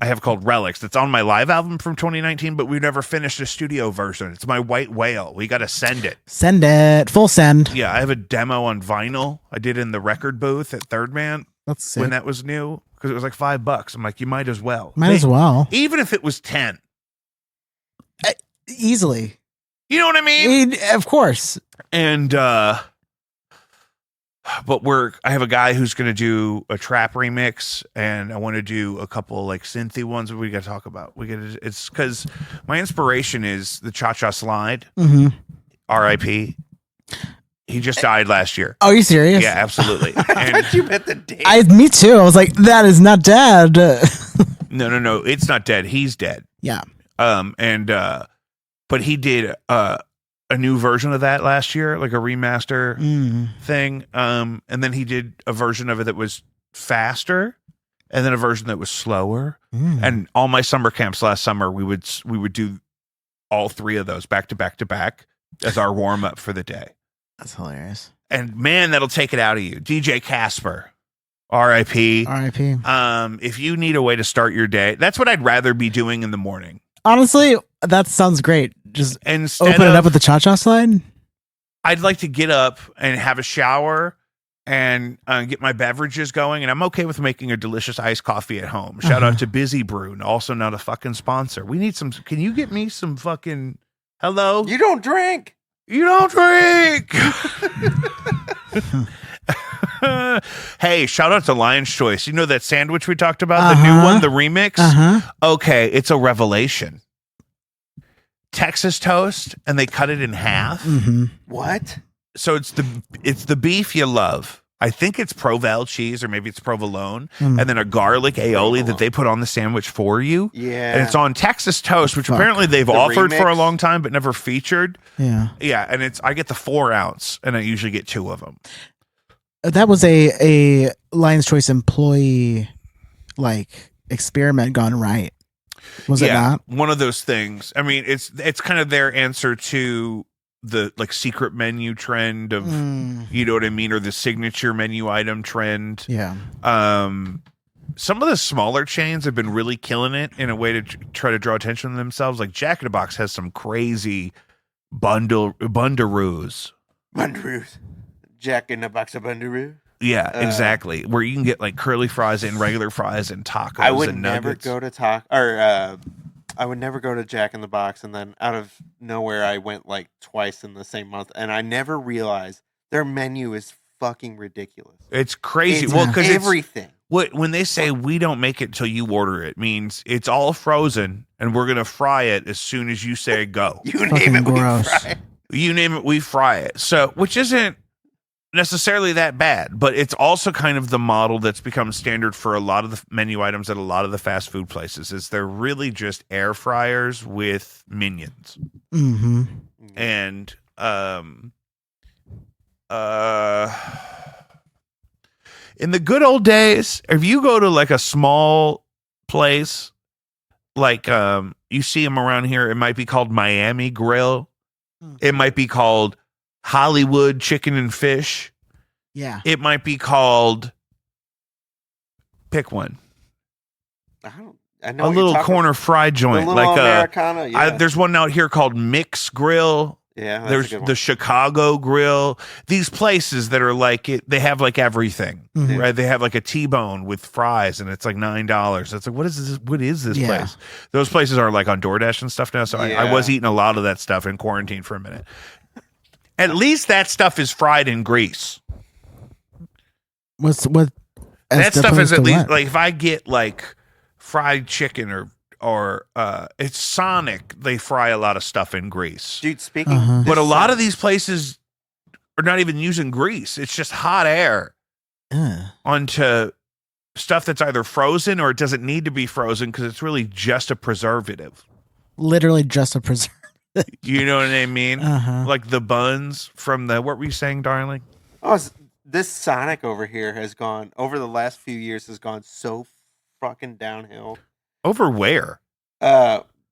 Speaker 1: I have called Relics, that's on my live album from 2019, but we've never finished a studio version. It's my White Whale. We got to send it.
Speaker 2: Send it. Full send.
Speaker 1: Yeah, I have a demo on vinyl I did in the record booth at Third Man.
Speaker 2: That's sick.
Speaker 1: When that was new, because it was like $5. I'm like, you might as well.
Speaker 2: Might as well.
Speaker 1: Even if it was 10.
Speaker 2: Easily.
Speaker 1: You know what I mean?
Speaker 2: Of course.
Speaker 1: And but I have a guy who's going to do a trap remix, and I want to do a couple like synthy ones that we got to talk about. It's because my inspiration is the Cha Cha Slide. R.I.P. He just died last year.
Speaker 2: Are you serious?
Speaker 1: Yeah, absolutely.
Speaker 3: I thought you meant the date.
Speaker 2: Me too. I was like, that is not dead.
Speaker 1: No, it's not dead. He's dead.
Speaker 2: Yeah.
Speaker 1: But he did a new version of that last year, like a remaster thing. And then he did a version of it that was faster, and then a version that was slower. And all my summer camps last summer, we would do all three of those back to back to back as our warm up for the day.
Speaker 2: That's hilarious.
Speaker 1: And man, that'll take it out of you. DJ Casper, R.I.P.
Speaker 2: R.I.P.
Speaker 1: If you need a way to start your day, that's what I'd rather be doing in the morning.
Speaker 2: Honestly, that sounds great. Just
Speaker 1: Instead
Speaker 2: open it up with the cha-cha slide.
Speaker 1: I'd like to get up and have a shower and get my beverages going. And I'm okay with making a delicious iced coffee at home. Shout out to Busy Brew, also not a fucking sponsor. We need some. Can you get me some fucking hello?
Speaker 3: You don't drink.
Speaker 1: You don't drink. Hey, shout out to Lion's Choice. You know that sandwich we talked about, the new one, the remix? Okay, it's a revelation. Texas toast, and they cut it in half.
Speaker 3: What?
Speaker 1: So it's the beef you love, I think it's Provel cheese or maybe it's provolone, and then a garlic aioli that they put on the sandwich for you.
Speaker 3: Yeah.
Speaker 1: And it's on Texas toast, which
Speaker 2: Fuck.
Speaker 1: apparently they've
Speaker 3: The
Speaker 1: offered for a
Speaker 3: remix?
Speaker 1: long time but never featured.
Speaker 2: Yeah.
Speaker 1: Yeah, and I get the 4 ounce, and I usually get 2 of them.
Speaker 2: That was a Lion's Choice employee experiment gone right. Was it not?
Speaker 1: One of those things. I mean, it's kind of their answer to the secret menu trend of you know what I mean, or the signature menu item trend.
Speaker 2: Yeah.
Speaker 1: Some of the smaller chains have been really killing it in a way to try to draw attention to themselves. Like Jack in the Box has some crazy bundaroos.
Speaker 3: Bundaroos. Jack in the Box of Bundaroo.
Speaker 1: Yeah, exactly. Where you can get curly fries and regular fries and tacos
Speaker 3: I would
Speaker 1: and
Speaker 3: never
Speaker 1: nuggets.
Speaker 3: go to I would never go to Jack in the Box, and then out of nowhere, I went twice in the same month, and I never realized their menu is fucking ridiculous.
Speaker 1: It's crazy.
Speaker 3: It's
Speaker 1: Well, because
Speaker 3: everything.
Speaker 1: when they say we don't make it till you order it, means it's all frozen and we're gonna fry it as soon as you say go.
Speaker 3: You
Speaker 2: Fucking
Speaker 3: name it,
Speaker 2: gross.
Speaker 3: we fry it.
Speaker 1: You name it, we fry it. So, which isn't necessarily that bad, but it's also kind of the model that's become standard for a lot of the menu items at a lot of the fast food places. Is they're really just air fryers with minions.
Speaker 2: Mm-hmm.
Speaker 1: And in the good old days, if you go to a small place, you see them around here, it might be called Miami Grill. It might be called Hollywood Chicken and Fish.
Speaker 2: Yeah.
Speaker 1: It might be called, pick one.
Speaker 3: I know
Speaker 1: A
Speaker 3: what
Speaker 1: little
Speaker 3: you're talking
Speaker 1: corner fry joint.
Speaker 3: The little Americana. Yeah.
Speaker 1: There's one out here called Mix Grill.
Speaker 3: Yeah, that's
Speaker 1: There's
Speaker 3: a good one.
Speaker 1: the Chicago Grill. These places that are they have everything,
Speaker 2: Mhm.
Speaker 1: right? They have a T-bone with fries, and it's $9. It's what is this? What is this
Speaker 2: Yeah.
Speaker 1: place? Those places are on DoorDash and stuff now. So I
Speaker 3: Yeah.
Speaker 1: was eating a lot of that stuff in quarantine for a minute. At least that stuff is fried in grease.
Speaker 2: What?
Speaker 1: That stuff is at least
Speaker 2: what?
Speaker 1: if I get fried chicken or it's Sonic, they fry a lot of stuff in grease.
Speaker 3: Dude, speaking
Speaker 2: Uh-huh.
Speaker 1: But a lot of these places are not even using grease. It's just hot air onto stuff that's either frozen or it doesn't need to be frozen because it's really just a preservative.
Speaker 2: Literally just a preserve.
Speaker 1: You know what I mean?
Speaker 2: Uh-huh.
Speaker 1: Like the buns from what were you saying, darling?
Speaker 3: this Sonic over here has gone over the last few years has gone so fucking downhill.
Speaker 1: Over where?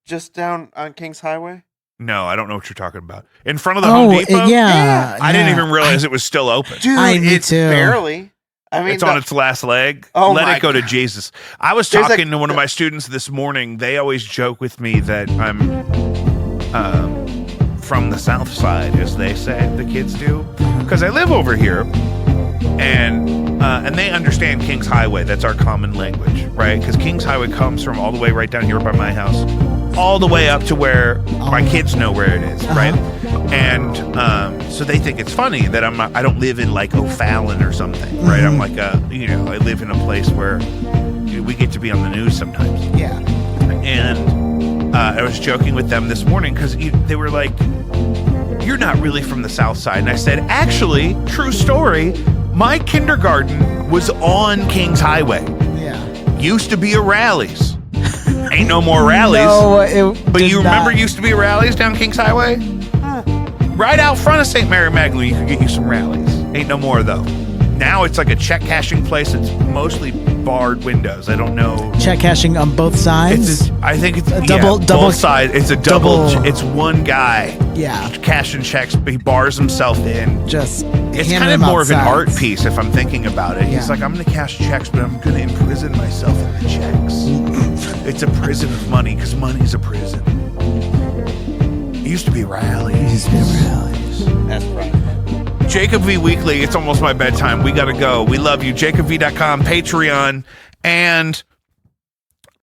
Speaker 3: Just down on Kings Highway.
Speaker 1: No, I don't know what you're talking about. In front of the Home Depot?
Speaker 2: Yeah.
Speaker 1: I didn't even realize it was still open.
Speaker 3: Dude,
Speaker 2: me
Speaker 3: it's
Speaker 2: too.
Speaker 3: barely. I mean,
Speaker 1: It's on its last leg.
Speaker 3: Oh
Speaker 1: Let
Speaker 3: my
Speaker 1: it go to
Speaker 3: God.
Speaker 1: Jesus. I was
Speaker 3: There's
Speaker 1: talking to one of my students this morning. They always joke with me that I'm from the South Side, as they say, the kids do, because I live over here, and they understand Kings Highway. That's our common language, right? Because Kings Highway comes from all the way right down here by my house, all the way up to where my kids know where it is, right? And so they think it's funny that I don't live in O'Fallon or something, right? I'm I live in a place where we get to be on the news sometimes.
Speaker 2: Yeah.
Speaker 1: And I was joking with them this morning because they were like, "You're not really from the South Side." And I said, "Actually, true story, my kindergarten was on Kings Highway.
Speaker 2: Yeah.
Speaker 1: Used to be a Rallies. Ain't no more Rallies.
Speaker 2: No,
Speaker 1: But you remember used to be a Rallies down Kings Highway? Right out front of St. Mary Magdalene, you could get you some Rallies. Ain't no more, though. Now it's like a check cashing place. It's mostly barred windows. I don't know.
Speaker 2: check cashing on both sides.
Speaker 1: I think it's
Speaker 2: double-
Speaker 1: both sides. It's a double.
Speaker 2: double-
Speaker 1: It's one guy
Speaker 2: Yeah.
Speaker 1: cashing checks, but he bars himself in.
Speaker 2: Just
Speaker 1: It's
Speaker 2: handing
Speaker 1: kind of
Speaker 2: them
Speaker 1: more of an
Speaker 2: outside.
Speaker 1: art piece if I'm thinking about it. He's
Speaker 2: Yeah.
Speaker 1: like, I'm going to cash checks, but I'm going to imprison myself in the checks. It's a prison of money because money's a prison. It used to be Rallies.
Speaker 3: That's right.
Speaker 1: Jacob V Weekly, it's almost my bedtime. We got to go. We love you. JacobV.com, Patreon, and